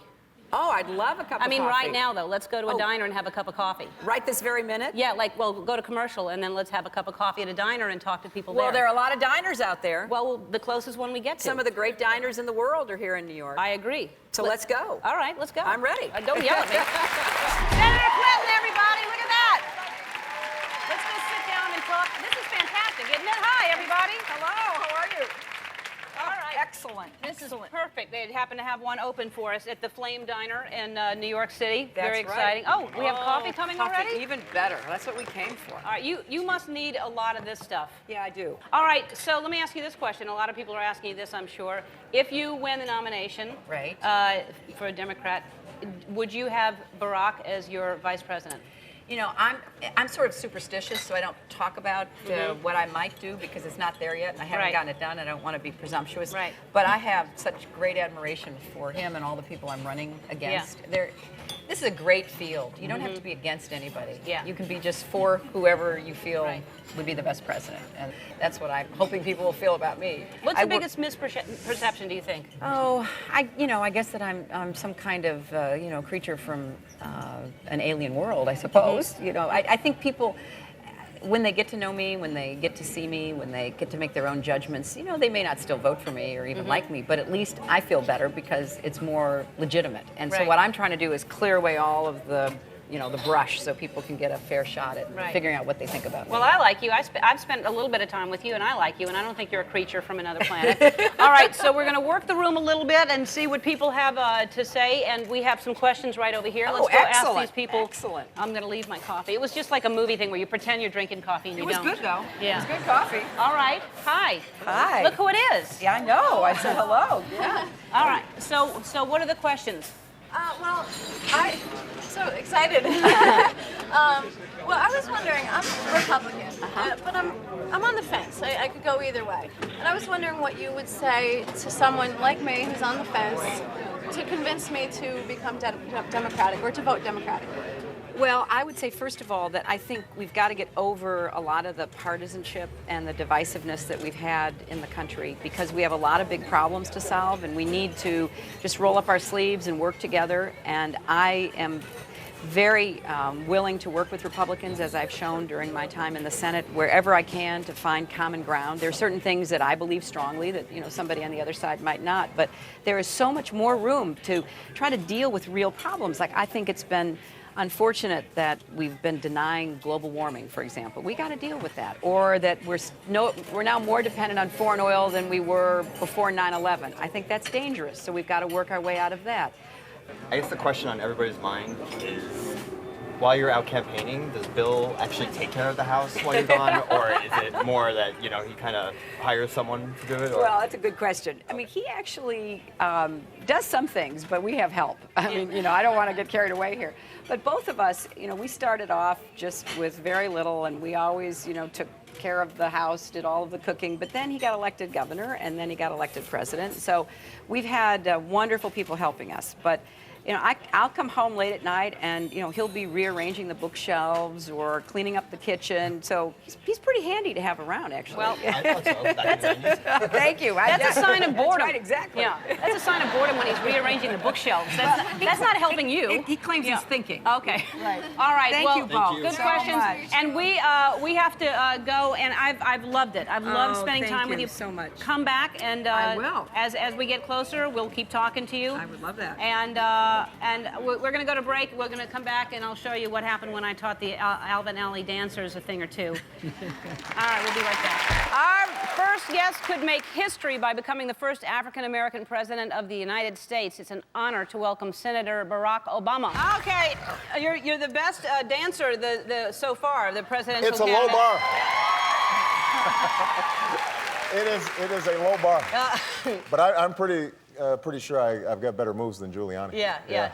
Oh, I'd love a cup of coffee.
I mean, right now, though. Let's go to a diner and have a cup of coffee.
Right this very minute?
Yeah, well, go to commercial, and then let's have a cup of coffee at a diner and talk to people
Well,
there.
there are a lot of diners out there.
Well, the closest one we get to.
Some of the great diners in the world are here in New York.
I agree.
So let's go.
All right, let's go.
I'm ready.
Don't yell at me. Senator Clinton, everybody, look at that. Let's go sit down and talk. This is fantastic, isn't it? Hi, everybody.
Hello, how are you?
All right.
Excellent.
This is perfect. They happen to have one open for us at the Flame Diner in New York City.
That's
Very
right.
exciting. Oh, we have coffee coming already?
Even better. That's what we came for.
All right, you must need a lot of this stuff.
Yeah, I do.
All right, so let me ask you this question. A lot of people are asking you this, I'm sure. If you win the nomination
Right.
For a Democrat, would you have Barack as your vice president?
You know, I'm sort of superstitious, so I don't talk about what I might do because it's not there yet, and I haven't
Right.
gotten it done. I don't want to be presumptuous.
Right.
But I have such great admiration for him and all the people I'm running against. This is a great field. You don't have to be against anybody.
Yeah.
You can be just for whoever you feel
Right.
would be the best president, and that's what I'm hoping people will feel about me.
What's
I
the
work-
biggest misperception, do you think?
Oh, I guess that I'm some kind of, creature from an alien world, I suppose. You know, I think people, when they get to know me, when they get to see me, when they get to make their own judgments, they may not still vote for me or even like me, but at least I feel better because it's more legitimate. And so
Right.
what I'm trying to do is clear away all of the brush so people can get a fair shot at
Right.
figuring out what they think about me.
Well, I like you. I've spent a little bit of time with you, and I like you, and I don't think you're a creature from another planet. All right, so we're going to work the room a little bit and see what people have to say, and we have some questions right over here. Let's go ask
excellent,
these people.
excellent.
I'm going to leave my coffee. It was just like a movie thing where you pretend you're drinking coffee and you
It was
don't.
good, though.
Yeah.
It was good coffee.
All right. Hi.
Hi.
Look who it is.
Yeah, I know. I said hello. Yeah.
All right. So what are the questions?
Well, I'm so excited. Well, I was wondering, I'm Republican, but I'm on the fence. I could go either way. And I was wondering what you would say to someone like me who's on the fence to convince me to become Democratic or to vote Democratic.
Well, I would say, first of all, that I think we've got to get over a lot of the partisanship and the divisiveness that we've had in the country because we have a lot of big problems to solve and we need to just roll up our sleeves and work together. And I am very willing to work with Republicans, as I've shown during my time in the Senate, wherever I can to find common ground. There are certain things that I believe strongly that somebody on the other side might not, but there is so much more room to try to deal with real problems. Like, I think it's been unfortunate that we've been denying global warming, for example. We got to deal with that. Or that we're now more dependent on foreign oil than we were before 9/11. I think that's dangerous, so we've got to work our way out of that.
I guess the question on everybody's mind is, while you're out campaigning, does Bill actually take care of the house while you're gone, or is it more that he kind of hires someone to do it? Or?
Well, that's a good question. I mean, he actually does some things, but we have help. I mean, I don't want to get carried away here. But both of us, we started off just with very little, and we always, took care of the house, did all of the cooking. But then he got elected governor, and then he got elected president. So we've had wonderful people helping us. But I'll come home late at night and, he'll be rearranging the bookshelves or cleaning up the kitchen. So he's pretty handy to have around, actually.
Well,
I thought so. Back in the 90s.
Thank you.
That's a sign of boredom.
That's right, exactly.
Yeah, that's a sign of boredom when he's rearranging the bookshelves. That's not helping you.
He claims he's thinking.
Okay. Right. All right.
Thank
well,
you both
good
so
questions.
much.
And we have to go. And I've loved it. I've loved spending
thank
time with
you
you.
so much.
Come back and
I will.
As we get closer, we'll keep talking to you.
I would love that.
And we're going to go to break. We're going to come back and I'll show you what happened when I taught the Alvin Alley dancers a thing or two. All right. We'll be right back. Our first guest could make history by becoming the first African-American president of the United States. It's an honor to welcome Senator Barack Obama. Okay, you're the best dancer so far, the presidential
It's a low
candidate.
bar. It is a low bar. But I'm pretty sure I've got better moves than Giuliani.
Yeah.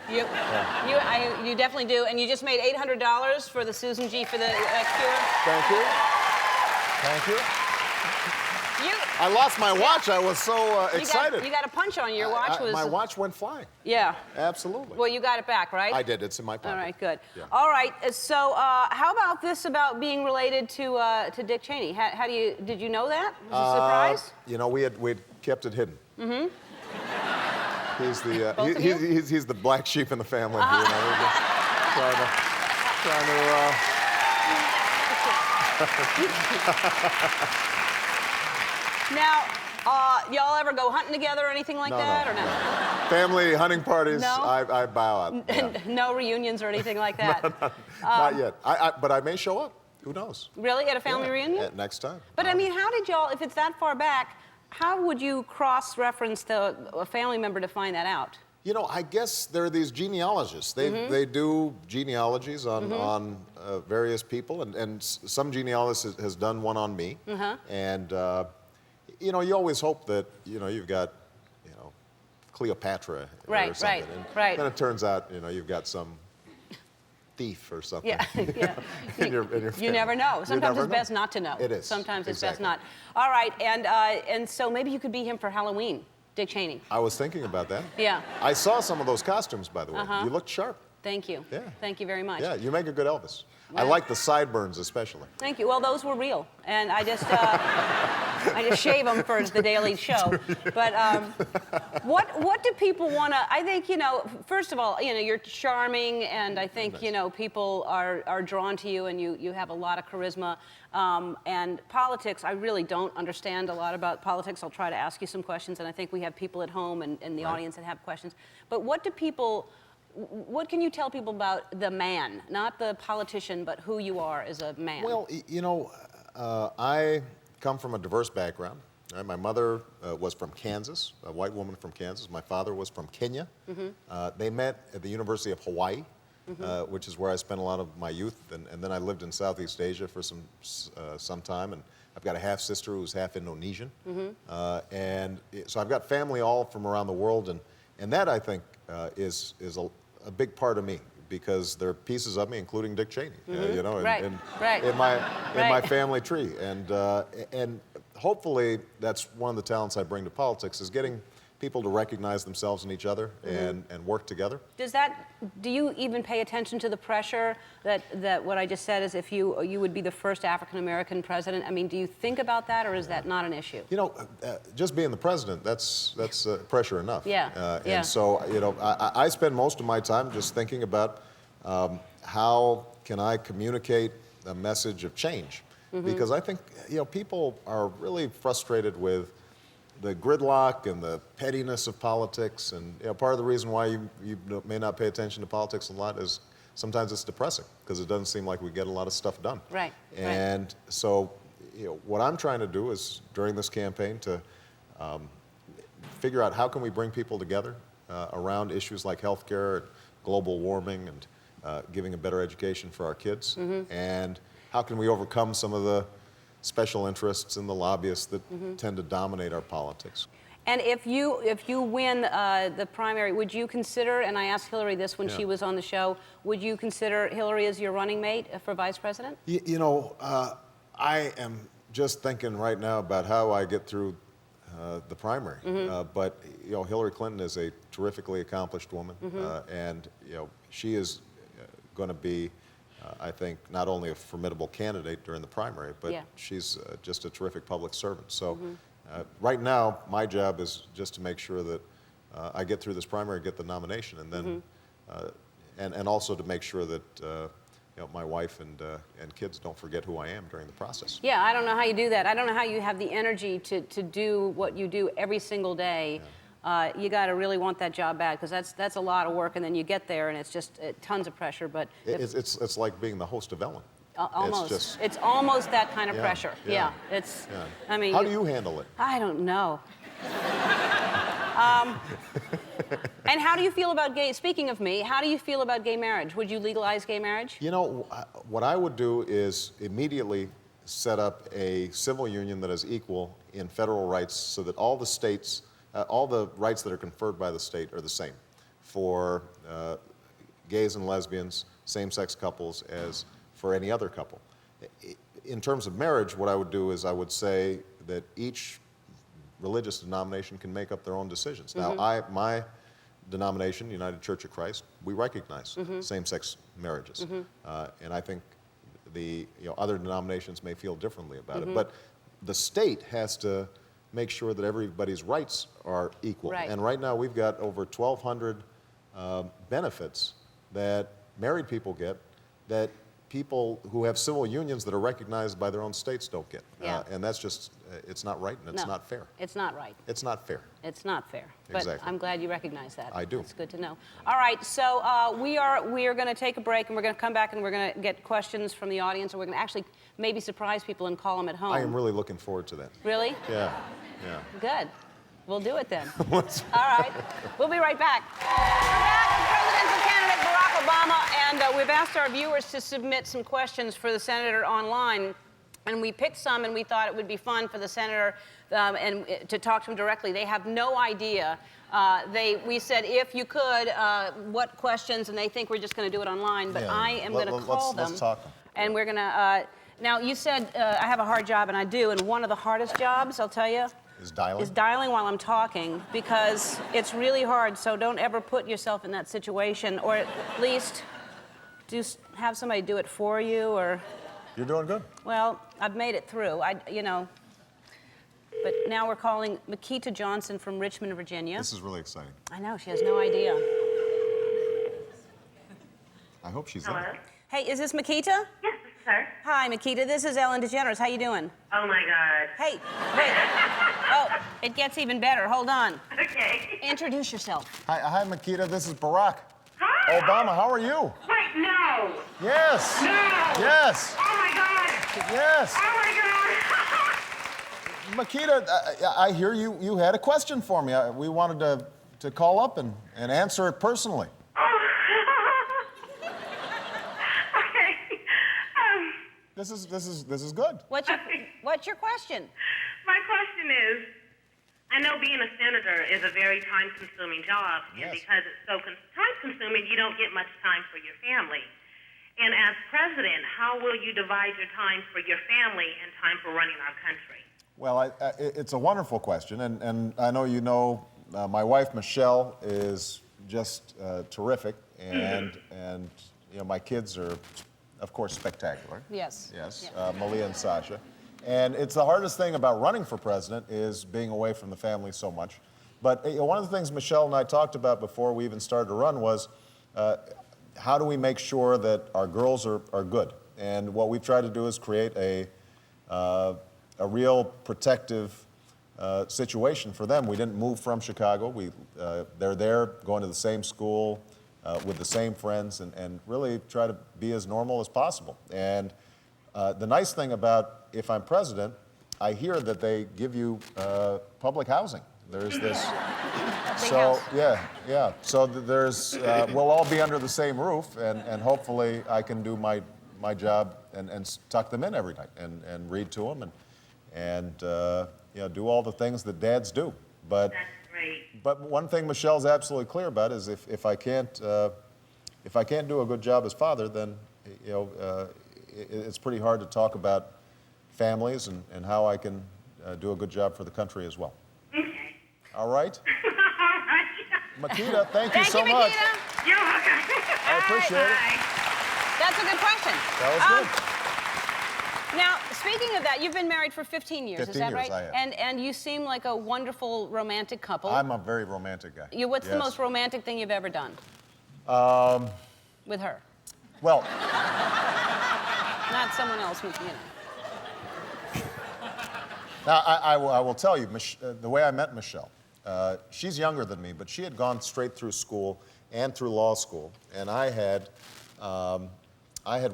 You definitely do. And you just made $800 for the Susan G. for the cure.
Thank you. Thank you. I lost my watch. I was so excited.
You got a punch on your watch.
My watch went flying.
Yeah.
Absolutely.
Well, you got it back, right?
I did. It's in my pocket.
All right, good.
Yeah.
All right, so how about this about being related to Dick Cheney? Did you know that? Was it a surprise?
We'd kept it hidden. Mm-hmm.
Both of you?
He's the black sheep in the family. We're just trying to
Now, y'all ever go hunting together or anything like that, or no?
Family hunting parties.
No?
I bow out. Yeah.
No reunions or anything like that.
Not yet. But I may show up. Who knows?
Really, at a family reunion?
Next time.
But I mean, how did y'all? If it's that far back, how would you cross-reference a family member to find that out?
You know, I guess there are these genealogists. They do genealogies on various people, and some genealogist has done one on me. And you know, you always hope that you've got Cleopatra or something.
Right.
Then it turns out you've got some thief or something.
Yeah, yeah.
in your family.
You never know. Sometimes
never
it's
know.
best not to know.
It is.
Sometimes it's best
Exactly.
not. All right, and so maybe you could be him for Halloween, Dick Cheney.
I was thinking about that.
Yeah.
I saw some of those costumes, by the way. You looked sharp.
Thank you.
Yeah.
Thank you very much.
Yeah, you make a good Elvis. I like the sideburns especially.
Thank you. Well, those were real, and I just I just shave them for the Daily Show. But what do people want to? I think first of all, you're charming, and I think people are drawn to you, and you have a lot of charisma. And politics, I really don't understand a lot about politics. I'll try to ask you some questions, and I think we have people at home and in the audience that have questions. But what can you tell people about the man, not the politician, but who you are as a man?
Well, I come from a diverse background. Right? My mother was from Kansas, a white woman from Kansas. My father was from Kenya. They met at the University of Hawaii, which is where I spent a lot of my youth. And then I lived in Southeast Asia for some time. And I've got a half-sister who's half Indonesian. And so I've got family all from around the world. And that, I think, is a big part of me, because there are pieces of me, including Dick Cheney, in my family tree, and hopefully that's one of the talents I bring to politics, is getting people to recognize themselves in each other and work together.
Do you even pay attention to the pressure that what I just said is if you would be the first African American president? I mean, do you think about that, or is that not an issue?
Just being the president, that's pressure enough.
Yeah.
And so, I spend most of my time just thinking about how can I communicate a message of change, because I think people are really frustrated with the gridlock and the pettiness of politics, and part of the reason why you may not pay attention to politics a lot is sometimes it's depressing, because it doesn't seem like we get a lot of stuff done.
Right.
And so, what I'm trying to do is during this campaign to figure out how can we bring people together around issues like healthcare, and global warming, and giving a better education for our kids, and how can we overcome some of the special interests and the lobbyists that tend to dominate our politics.
And if you win the primary, would you consider, and I asked Hillary this when she was on the show, would you consider Hillary as your running mate for vice president?
I am just thinking right now about how I get through the primary. But Hillary Clinton is a terrifically accomplished woman, and she is going to be, I think, not only a formidable candidate during the primary, but she's just a terrific public servant. So right now, my job is just to make sure that I get through this primary, get the nomination, and then and also to make sure that my wife and kids don't forget who I am during the process.
Yeah, I don't know how you do that. I don't know how you have the energy to do what you do every single day. You got to really want that job bad, because that's a lot of work, and then you get there and it's just tons of pressure. But
it's like being the host of Ellen.
Almost. It's almost that kind of pressure. Yeah. I mean.
How do you handle it?
I don't know. And how do you feel about speaking of me, how do you feel about gay marriage? Would you legalize gay marriage?
What I would do is immediately set up a civil union that is equal in federal rights, so that all the states, all the rights that are conferred by the state are the same for gays and lesbians, same-sex couples, as for any other couple. In terms of marriage, what I would do is I would say that each religious denomination can make up their own decisions. Now, my denomination, United Church of Christ, we recognize same-sex marriages, and I think the other denominations may feel differently about it. But the state has to make sure that everybody's rights are equal.
Right.
And right now, we've got over 1,200 benefits that married people get that people who have civil unions that are recognized by their own states don't get.
Yeah.
And that's just, it's not right and it's
No,
not fair.
It's not right.
It's not fair.
It's not fair. But
Exactly.
I'm glad you recognize that.
I do.
It's good to know. All right, so we are going to take a break, and we're going to come back, and we're going to get questions from the audience, and we're going to actually maybe surprise people and call them at home.
I am really looking forward to that.
Really?
Yeah, yeah.
Good. We'll do it then. All right. We'll be right back. We're back with presidential candidate Barack Obama, and we've asked our viewers to submit some questions for the senator online. And we picked some, and we thought it would be fun for the senator and to talk to him directly. They have no idea. We said, if you could, what questions, and they think we're just going to do it online. But
Yeah.
I am going to call them.
Let's talk.
And we're going to. Now, you said I have a hard job, and I do. And one of the hardest jobs, I'll tell you,
Is dialing?
is dialing while I'm talking, because it's really hard. So don't ever put yourself in that situation, or at least have somebody do it for you, or.
You're doing good.
Well, I've made it through. But now we're calling Makita Johnson from Richmond, Virginia.
This is really exciting.
I know, she has no idea.
I hope she's
Hello?
there.
Hey, is this Makita?
Yes, this is her.
Hi, Makita. This is Ellen DeGeneres. How you doing?
Oh my God.
Hey, wait. Oh, it gets even better. Hold on.
Okay.
Introduce yourself.
Hi, Makita. This is Barack
Hi.
Obama. How are you?
Wait, no.
Yes.
No.
Yes.
Oh my God.
Yes.
Oh my God.
Makita, I hear you had a question for me. We wanted to call up and answer it personally.
Oh. Okay.
This is good.
What's your question?
My question is, I know being a senator is a very time-consuming job, and
Yes.
because it's so time-consuming, you don't get much time for your family. And as president, how will you divide your time for your family and time for running our country?
Well, it's a wonderful question, and I know you know my wife Michelle is just terrific, and you know my kids are, of course, spectacular.
Yes.
Yes,
Yeah.
Malia and Sasha. And it's the hardest thing about running for president is being away from the family so much. But one of the things Michelle and I talked about before we even started to run was how do we make sure that our girls are good? And what we've tried to do is create a real protective situation for them. We didn't move from Chicago. They're there going to the same school with the same friends and really try to be as normal as possible. And the nice thing about if I'm president, I hear that they give you public housing. There's this. So yeah. So there's we'll all be under the same roof, and hopefully I can do my job and tuck them in every night and read to them and you know, do all the things that dads do. But
That's great.
but one thing Michelle's absolutely clear about is if I can't do a good job as father, then you know it's pretty hard to talk about families and how I can do a good job for the country as well.
Okay.
All right?
All right.
Makita, thank you so
Thank you,
much.
Makita.
You're welcome.
I appreciate it.
Bye.
That's a good question.
That was good.
Now, speaking of that, you've been married for 15 years,
15
is that
years,
right?
I have.
And you seem like a wonderful romantic couple.
I'm a very romantic guy.
What's the
Yes.
most romantic thing you've ever done? With her?
Well,
Not someone else, you know.
now I will tell you, the way I met Michelle, she's younger than me, but she had gone straight through school and through law school, and I had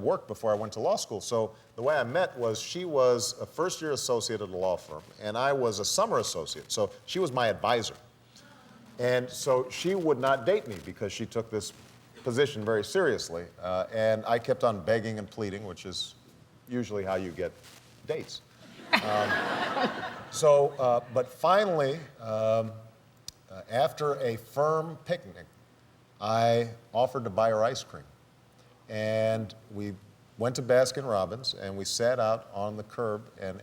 worked before I went to law school. So the way I met was she was a first-year associate at a law firm, and I was a summer associate. So she was my advisor. And so she would not date me because she took this position very seriously. And I kept on begging and pleading, which is usually how you get dates. But finally, after a firm picnic, I offered to buy her ice cream. And we went to Baskin-Robbins, and we sat out on the curb and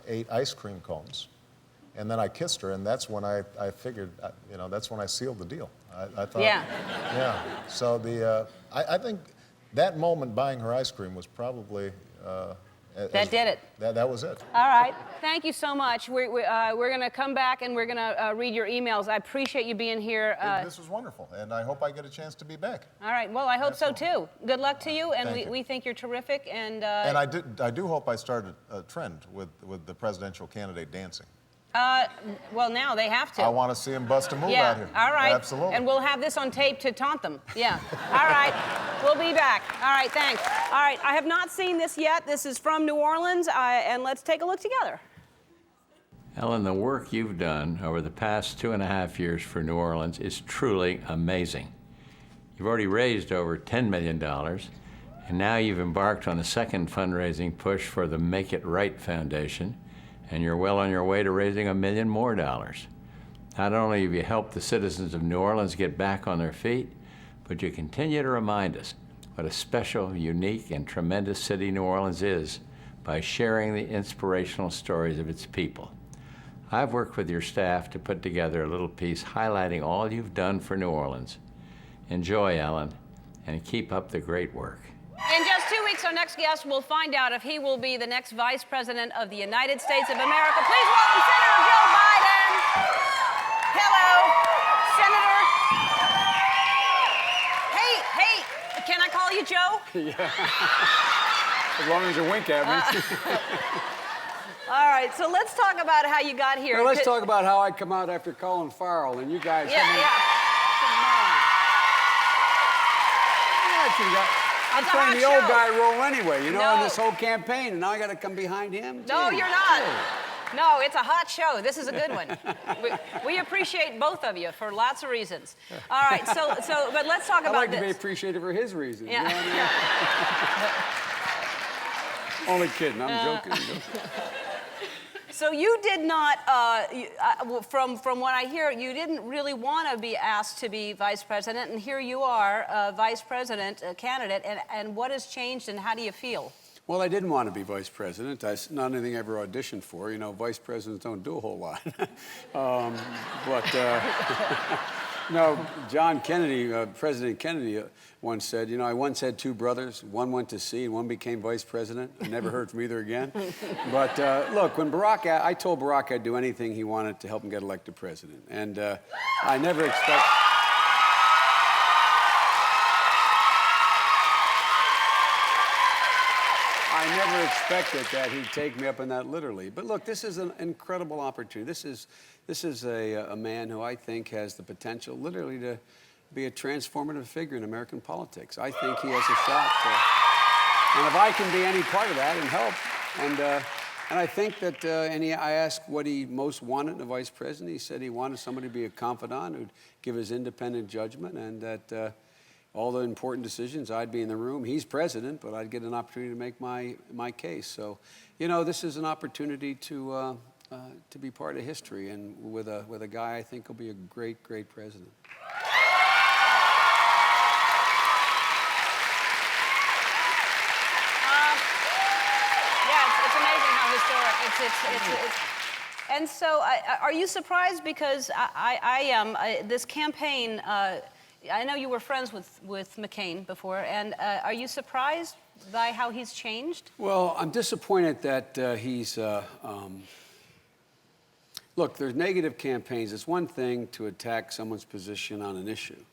ate ice cream cones. And then I kissed her, and that's when I figured, you know, that's when I sealed the deal. I thought, yeah. So I think that moment buying her ice cream was probably
That did it.
That was it.
All right. Thank you so much. We're going to come back and we're going to read your emails. I appreciate you being here.
This was wonderful, and I hope I get a chance to be back.
All right. Well, I hope so too. Good luck to you, and
Thank you.
we think you're terrific. And
I do hope I start a trend with the presidential candidate dancing.
well, now they have to.
I want to see him bust a move
Yeah.
out here.
All right.
Absolutely.
And we'll have this on tape to taunt them. Yeah. All right. We'll be back. All right. Thanks. All right. I have not seen this yet. This is from New Orleans, and let's take a look together.
Ellen, the work you've done over the past 2.5 years for New Orleans is truly amazing. You've already raised over $10 million, and now you've embarked on a second fundraising push for the Make It Right Foundation, and you're well on your way to raising $1 million more. Not only have you helped the citizens of New Orleans get back on their feet, but you continue to remind us what a special, unique, and tremendous city New Orleans is by sharing the inspirational stories of its people. I've worked with your staff to put together a little piece highlighting all you've done for New Orleans. Enjoy, Ellen, and keep up the great work.
In just 2 weeks, our next guest will find out if he will be the next Vice President of the United States of America. Please welcome Senator Joe Biden. Hello, Senator. Hey, can I call you Joe?
Yeah. As long as you wink at me.
All right, so let's talk about how you got here.
Well, let's talk about how I come out after Colin Farrell and you guys.
Yeah, yeah.
I'm
It's a
playing
hot
the old
show.
guy role anyway, you know,
No.
in this whole campaign, and now I got to come behind him.
No,
Gee.
you're not. No, it's a hot show. This is a good one. We appreciate both of you for lots of reasons. All right, but let's talk
I
about
like
this.
to be appreciative for his reasons.
Yeah.
You know what I mean? Only kidding. I'm joking.
So you did not, from what I hear, you didn't really want to be asked to be vice president, and here you are, vice president candidate. And what has changed, and how do you feel?
Well, I didn't want to be vice president. Not anything I ever auditioned for. You know, vice presidents don't do a whole lot. No, John Kennedy, President Kennedy once said, you know, I once had two brothers. One went to sea and one became vice president. I never heard from either again. But look, when I told Barack I'd do anything he wanted to help him get elected president. And I never expected... I never expected that he'd take me up on that literally. But look, this is an incredible opportunity. This is a man who I think has the potential literally to be a transformative figure in American politics. I think he has a shot. And if I can be any part of that and help, and I think that, I asked what he most wanted in a vice president. He said he wanted somebody to be a confidant who'd give his independent judgment, and that all the important decisions, I'd be in the room. He's president, but I'd get an opportunity to make my case. So, you know, this is an opportunity to be part of history, and with a guy I think will be a great, great president.
Yeah, it's amazing how historic. And so, are you surprised because this campaign? I know you were friends with McCain before, and are you surprised by how he's changed?
Well, I'm disappointed that he's... Look, there's negative campaigns. It's one thing to attack someone's position on an issue.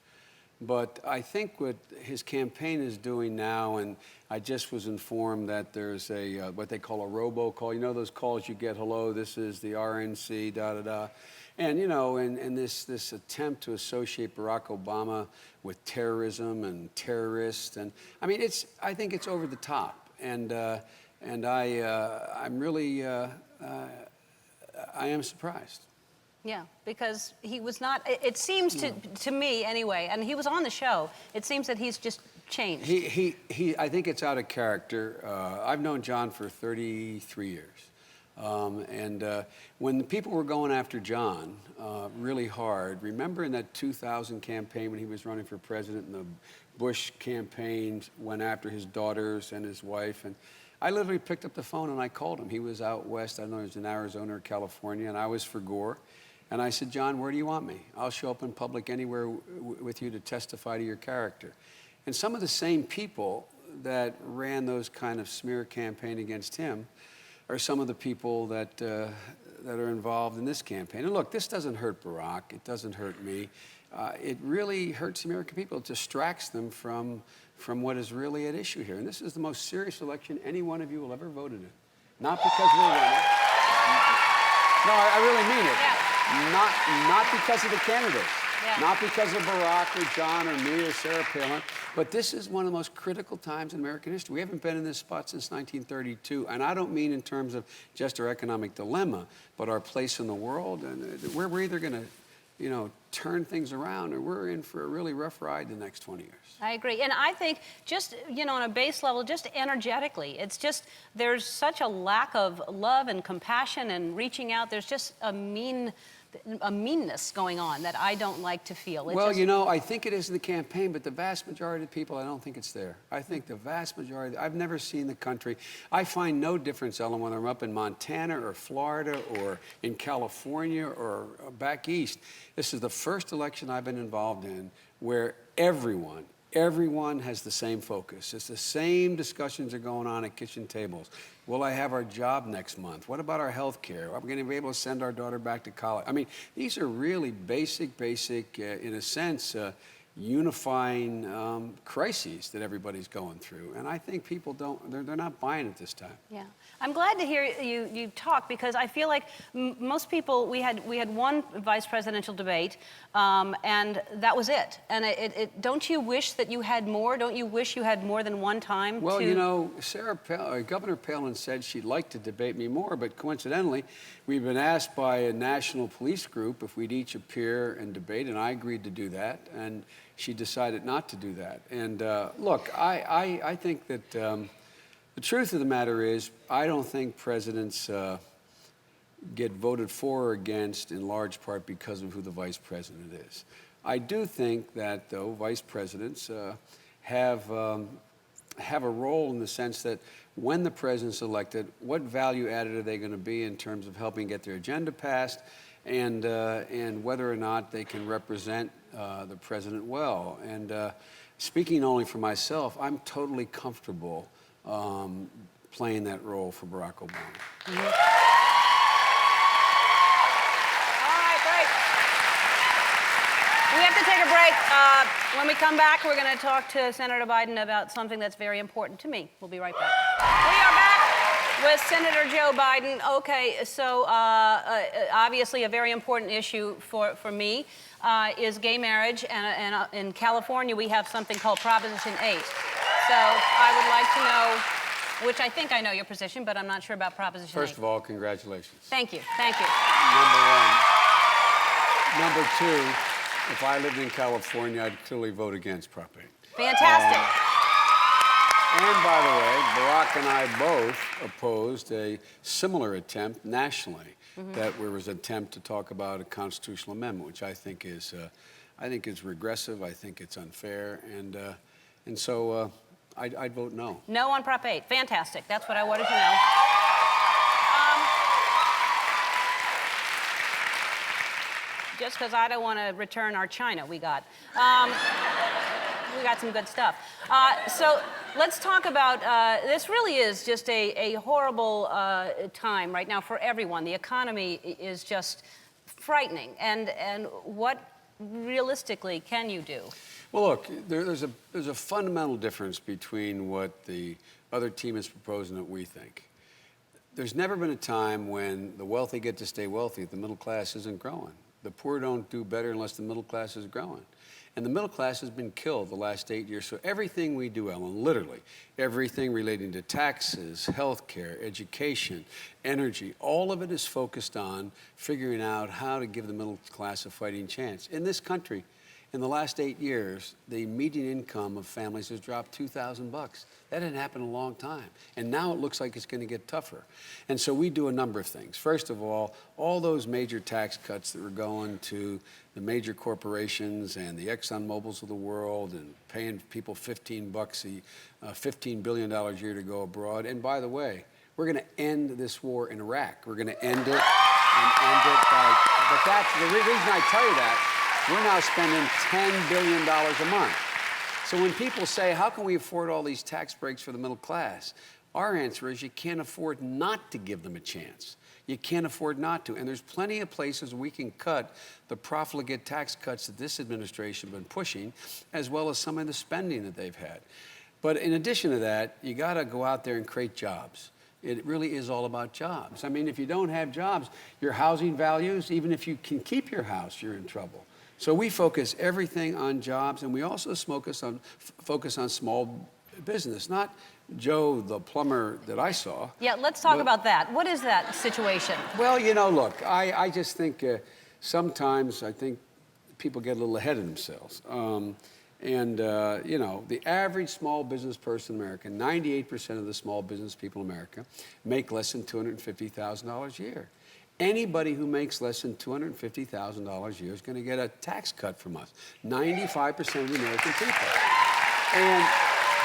But I think what his campaign is doing now, and I just was informed that there's what they call a robocall. You know those calls you get, hello, this is the RNC, da-da-da. And, you know, and this attempt to associate Barack Obama with terrorism and terrorists. And, I mean, I think it's over the top. And I'm really... I am surprised.
Yeah, because he was not, it seems to me anyway, and he was on the show, it seems that he's just changed.
I think it's out of character. I've known John for 33 years. When the people were going after John really hard, remember in that 2000 campaign when he was running for president and the Bush campaign went after his daughters and his wife, and I literally picked up the phone and I called him. He was out west, I don't know, he was in Arizona or California, and I was for Gore. And I said, John, where do you want me? I'll show up in public anywhere with you to testify to your character. And some of the same people that ran those kind of smear campaign against him are some of the people that are involved in this campaign. And look, this doesn't hurt Barack. It doesn't hurt me. It really hurts the American people. It distracts them from what is really at issue here. And this is the most serious election any one of you will ever vote in. Not because we're winning. No, I really mean it. Yeah. Not because of the candidates. Yeah. Not because of Barack or John or me or Sarah Palin, but this is one of the most critical times in American history. We haven't been in this spot since 1932, and I don't mean in terms of just our economic dilemma, but our place in the world. And we're either going to, turn things around, or we're in for a really rough ride the next 20 years.
I agree. And I think just, on a base level, just energetically, it's just, there's such a lack of love and compassion and reaching out. There's just a meanness going on that I don't like to feel.
I think it is in the campaign, but the vast majority of people, I don't think it's there. I think the vast majority, I've never seen the country. I find no difference, Ellen, whether I'm up in Montana or Florida or in California or back east. This is the first election I've been involved in where everyone has the same focus. It's the same discussions are going on at kitchen tables. Will I have our job next month? What about our health care? Are we going to be able to send our daughter back to college? I mean, these are really basic, in a sense, unifying crises that everybody's going through. And I think people they're not buying it this time.
Yeah. I'm glad to hear you talk, because I feel like most people, we had one vice presidential debate, and that was it. And don't you wish that you had more? Don't you wish you had more than one time?
Well, Governor Palin said she'd like to debate me more, but coincidentally, we've been asked by a national police group if we'd each appear and debate, and I agreed to do that. And she decided not to do that. And look, I think that the truth of the matter is, I don't think presidents get voted for or against in large part because of who the vice president is. I do think that, though, vice presidents have a role in the sense that when the president's elected, what value added are they going to be in terms of helping get their agenda passed, and whether or not they can represent the president well. And speaking only for myself, I'm totally comfortable playing that role for Barack Obama.
Mm-hmm. All right, great. We have to take a break. When we come back, we're going to talk to Senator Biden about something that's very important to me. We'll be right back. We are back with Senator Joe Biden. Okay, so obviously a very important issue for me is gay marriage, and in California we have something called Proposition 8. So I would like to know, which I think I know your position, but I'm not sure about Proposition 8.
First of all, congratulations.
Thank you, thank you.
Number one. Number two, if I lived in California, I'd clearly vote against Prop 8.
Fantastic.
And by the way, Barack and I both opposed a similar attempt nationally, that was an attempt to talk about a constitutional amendment, which I think is regressive. I think it's unfair, and so I'd vote no.
No on Prop 8. Fantastic. That's what I wanted to know. Just because I don't want to return our china we got. We got some good stuff. So let's talk about, this really is just a horrible time right now for everyone. The economy is just frightening. And what realistically can you do?
Well, look, there's a fundamental difference between what the other team is proposing and what we think. There's never been a time when the wealthy get to stay wealthy, the middle class isn't growing. The poor don't do better unless the middle class is growing. And the middle class has been killed the last 8 years. So everything we do, Ellen, literally, everything relating to taxes, health care, education, energy, all of it is focused on figuring out how to give the middle class a fighting chance. In this country, in the last 8 years, the median income of families has dropped $2,000. That didn't happen in a long time. And now it looks like it's going to get tougher. And so we do a number of things. First of all those major tax cuts that were going to the major corporations and the Exxon Mobils of the world and paying people $15 $15 billion a year to go abroad. And by the way, we're going to end this war in Iraq. We're going to end it but that's the reason I tell you that. We're now spending $10 billion a month. So when people say, how can we afford all these tax breaks for the middle class? Our answer is you can't afford not to give them a chance. You can't afford not to. And there's plenty of places we can cut the profligate tax cuts that this administration has been pushing, as well as some of the spending that they've had. But in addition to that, you got to go out there and create jobs. It really is all about jobs. I mean, if you don't have jobs, your housing values, even if you can keep your house, you're in trouble. So we focus everything on jobs, and we also focus on small business, not Joe, the plumber that I saw.
Yeah, let's talk about that. What is that situation?
Well, you know, look, I just think sometimes I think people get a little ahead of themselves. You know, the average small business person in America, 98% of the small business people in America make less than $250,000 a year. Anybody who makes less than $250,000 a year is going to get a tax cut from us. 95% of the American people.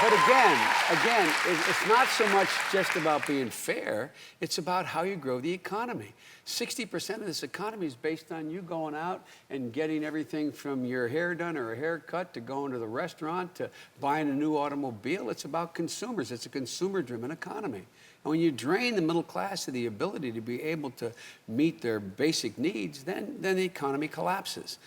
But again, it's not so much just about being fair. It's about how you grow the economy. 60% of this economy is based on you going out and getting everything from your hair done or a haircut to going to the restaurant to buying a new automobile. It's about consumers. It's a consumer-driven economy. And when you drain the middle class of the ability to be able to meet their basic needs, then the economy collapses.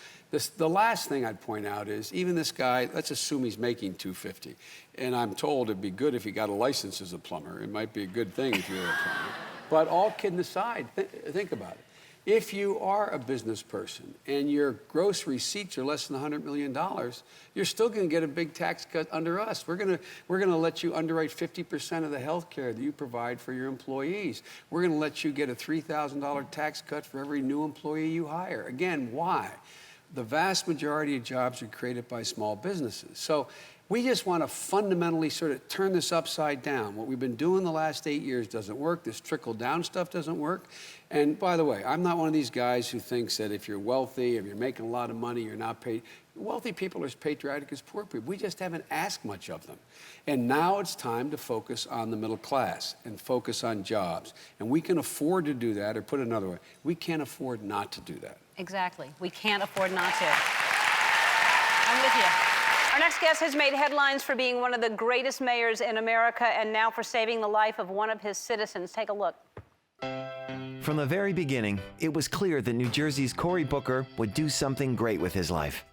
The last thing I'd point out is even this guy, let's assume he's making $250. And I'm told it'd be good if he got a license as a plumber. It might be a good thing if you're a plumber. But all kidding aside, think about it. If you are a business person and your gross receipts are less than $100 million, you're still going to get a big tax cut under us. We're going to let you underwrite 50% of the health care that you provide for your employees. We're going to let you get a $3,000 tax cut for every new employee you hire. Again, why? The vast majority of jobs are created by small businesses. So we just want to fundamentally sort of turn this upside down. What we've been doing the last 8 years doesn't work. This trickle-down stuff doesn't work. And by the way, I'm not one of these guys who thinks that if you're wealthy, if you're making a lot of money, you're not paid. Wealthy people are as patriotic as poor people. We just haven't asked much of them. And now it's time to focus on the middle class and focus on jobs. And we can afford to do that, or put it another way, we can't afford not to do that.
Exactly. We can't afford not to. I'm with you. Our next guest has made headlines for being one of the greatest mayors in America and now for saving the life of one of his citizens. Take a look.
From the very beginning, it was clear that New Jersey's Cory Booker would do something great with his life.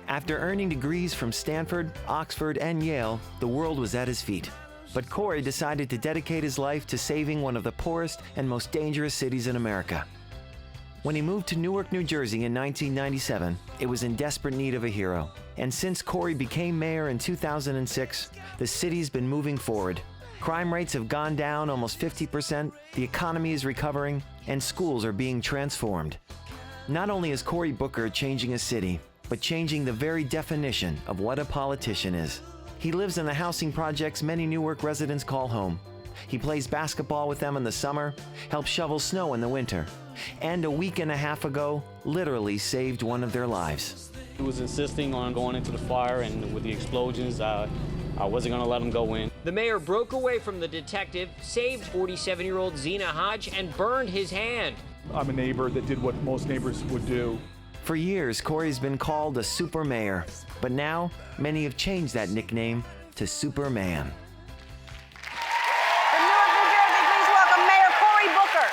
After earning degrees from Stanford, Oxford, and Yale, the world was at his feet. But Cory decided to dedicate his life to saving one of the poorest and most dangerous cities in America. When he moved to Newark, New Jersey in 1997, it was in desperate need of a hero. And since Cory became mayor in 2006, the city's been moving forward. Crime rates have gone down almost 50%, the economy is recovering, and schools are being transformed. Not only is Cory Booker changing a city, but changing the very definition of what a politician is. He lives in the housing projects many Newark residents call home. He plays basketball with them in the summer, helps shovel snow in the winter, and a week and a half ago, literally saved one of their lives.
He was insisting on going into the fire, and with the explosions, I wasn't going to let him go in.
The mayor broke away from the detective, saved 47-year-old Zena Hodge, and burned his hand.
I'm a neighbor that did what most neighbors would do.
For years, Cory's been called a super mayor, but now many have changed that nickname to Superman.
From Newark, New Jersey, please welcome Mayor Cory Booker.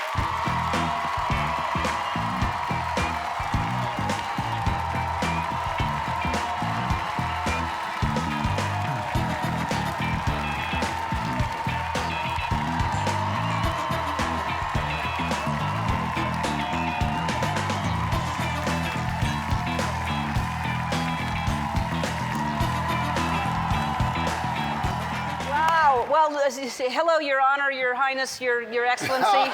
Well, hello, Your Honor, Your Highness, Your Excellency.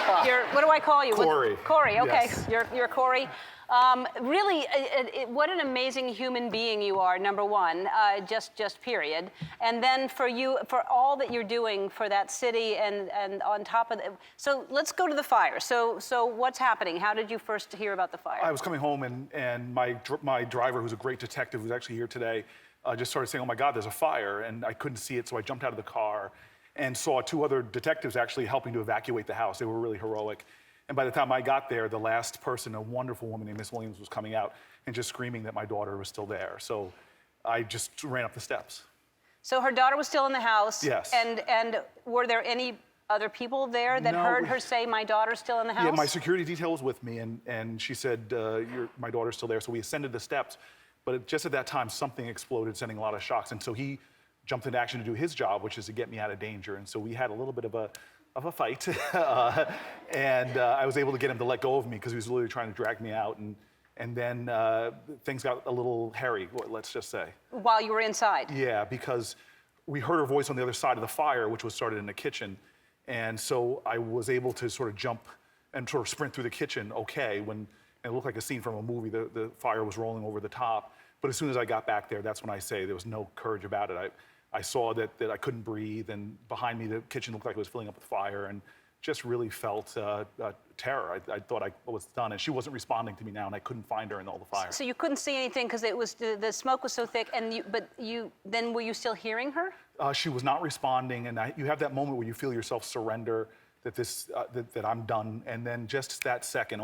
What do I call you?
Cory.
Cory, okay.
Yes.
You're Cory. Really, what an amazing human being you are, number one, just period. And then for all that you're doing for that city and on top of it. So let's go to the fire. So what's happening? How did you first hear about the fire?
I was coming home and my driver, who's a great detective, who's actually here today, just started saying, oh my God, there's a fire. And I couldn't see it, so I jumped out of the car and saw two other detectives actually helping to evacuate the house. They were really heroic. And by the time I got there, the last person, a wonderful woman named Miss Williams, was coming out and just screaming that my daughter was still there. So I just ran up the steps.
So her daughter was still in the house.
Yes.
And were there any other people there that heard her say, my daughter's still in the house?
Yeah, my security detail was with me, and she said, my daughter's still there. So we ascended the steps. But just at that time, something exploded, sending a lot of shocks. And so he jumped into action to do his job, which is to get me out of danger. And so we had a little bit of a fight. And I was able to get him to let go of me because he was literally trying to drag me out. And then things got a little hairy, let's just say.
While you were inside?
Yeah, because we heard her voice on the other side of the fire, which was started in the kitchen. And so I was able to sort of jump and sort of sprint through the kitchen okay when it looked like a scene from a movie. The fire was rolling over the top. But as soon as I got back there, that's when I say there was no courage about it. I saw that I couldn't breathe, and behind me the kitchen looked like it was filling up with fire, and just really felt terror. I thought I was done, and she wasn't responding to me now, and I couldn't find her in all the fire.
So you couldn't see anything because it was the smoke was so thick, and then were you still hearing her?
She was not responding, and you have that moment where you feel yourself surrender, that I'm done, and then just that second,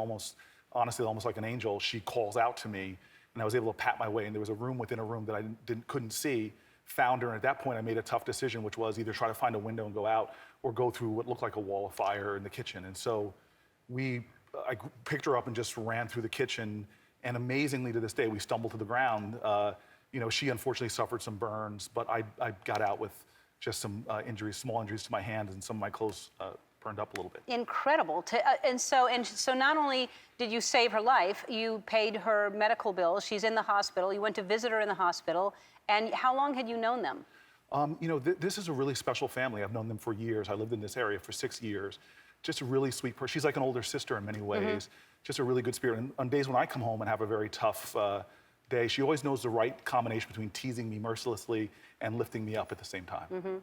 honestly, almost like an angel, she calls out to me, and I was able to pat my way, and there was a room within a room that I couldn't see. Found her, and at that point I made a tough decision, which was either try to find a window and go out or go through what looked like a wall of fire in the kitchen. And so I picked her up and just ran through the kitchen, and amazingly to this day, we stumbled to the ground. She unfortunately suffered some burns, but I got out with just some injuries, small injuries to my hands, and some of my clothes burned up a little bit.
Incredible. And so not only did you save her life, you paid her medical bills. She's in the hospital. You went to visit her in the hospital. And how long had you known them?
This is a really special family. I've known them for years. I lived in this area for 6 years. Just a really sweet person. She's like an older sister in many ways. Just a really good spirit. And on days when I come home and have a very tough day, she always knows the right combination between teasing me mercilessly and lifting me up at the same time.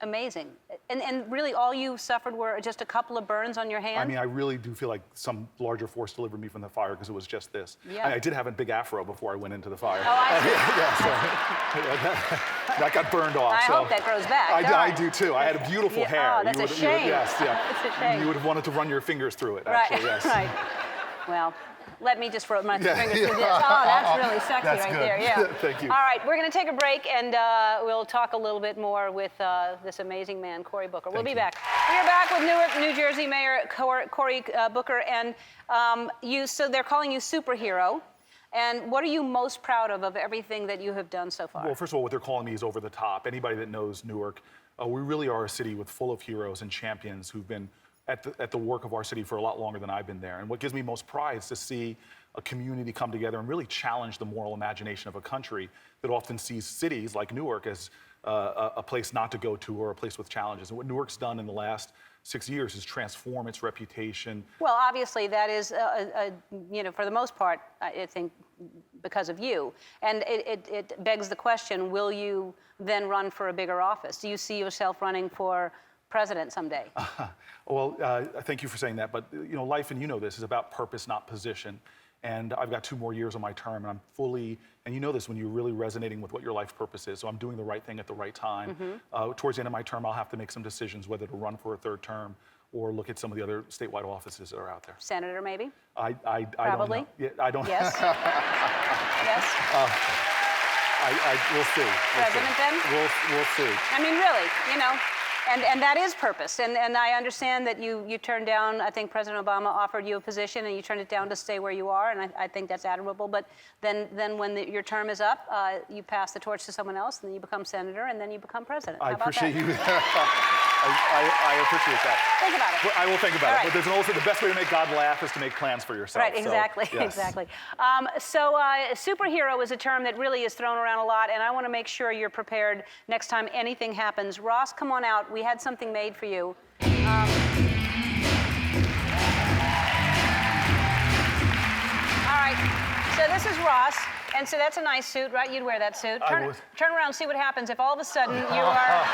Amazing. And really all you suffered were just a couple of burns on your hand?
I mean, I really do feel like some larger force delivered me from the fire because it was just this.
Yeah.
I did have a big afro before I went into the fire.
Oh, I see.
That got burned off.
I hope that grows back.
I do too. I had beautiful hair.
Oh, that's a shame.
Yes, yeah.
That's a shame.
You would have wanted to run your fingers through it,
Right,
actually, yes.
right. Well, let me just run my fingers through this. Oh, that's really sexy
That's
right
good.
there. Yeah.
Thank you.
All right, we're going to take a break, and we'll talk a little bit more with this amazing man, Cory Booker. We'll be back. We are back with Newark, New Jersey Mayor Cory Booker, and so they're calling you superhero. And what are you most proud of everything that you have done so far?
Well, first of all, what they're calling me is over the top. Anybody that knows Newark, we really are a city full of heroes and champions who've been at the work of our city for a lot longer than I've been there. And what gives me most pride is to see a community come together and really challenge the moral imagination of a country that often sees cities like Newark as a place not to go to or a place with challenges. And what Newark's done in the last 6 years is transform its reputation.
Well, obviously, that is, for the most part, I think, because of you. And it begs the question, will you then run for a bigger office? Do you see yourself running for president someday?
Well, thank you for saying that. But life, and this, is about purpose, not position. And I've got 2 more years on my term, and I'm fully, and you know this when you're really resonating with what your life purpose is. So I'm doing the right thing at the right time. Towards the end of my term, I'll have to make some decisions whether to run for a 3rd term or look at some of the other statewide offices that are out there.
Senator, maybe?
I
Probably?
don't know. Yeah, I don't.
Yes. Yes.
We'll see.
President then?
We'll see.
I mean, really, And that is purpose. And I understand that you turned down, I think President Obama offered you a position and you turned it down to stay where you are, and I think that's admirable. But then when your term is up, you pass the torch to someone else, and then you become senator, and then you become president. How
I
about
appreciate
that?
you. I appreciate that.
Think about it.
But I will think about
All
it.
right.
But there's also the best way to make God laugh is to make plans for yourself.
Right, exactly,
So, yes.
exactly. Superhero is a term that really is thrown around a lot, and I want to make sure you're prepared next time anything happens. Ross, come on out. We had something made for you. All right, so this is Ross, and so that's a nice suit, right? You'd wear that suit. Turn around, see what happens if all of a sudden you are,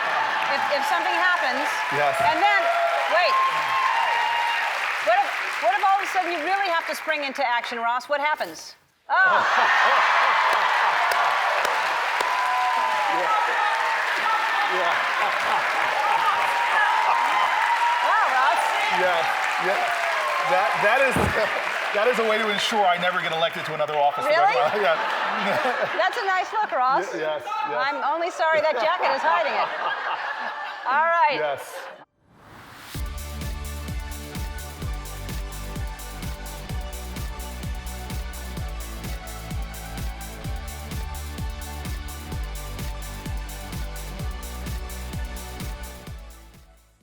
if something happens,
yes.
And then, wait. What if all of a sudden you really have to spring into action, Ross? What happens? Oh.
Yeah. That is That is a way to ensure I never get elected to another office.
Really?
Yeah.
That's a nice look, Ross.
Yes.
I'm only sorry that jacket is hiding it. All right.
Yes.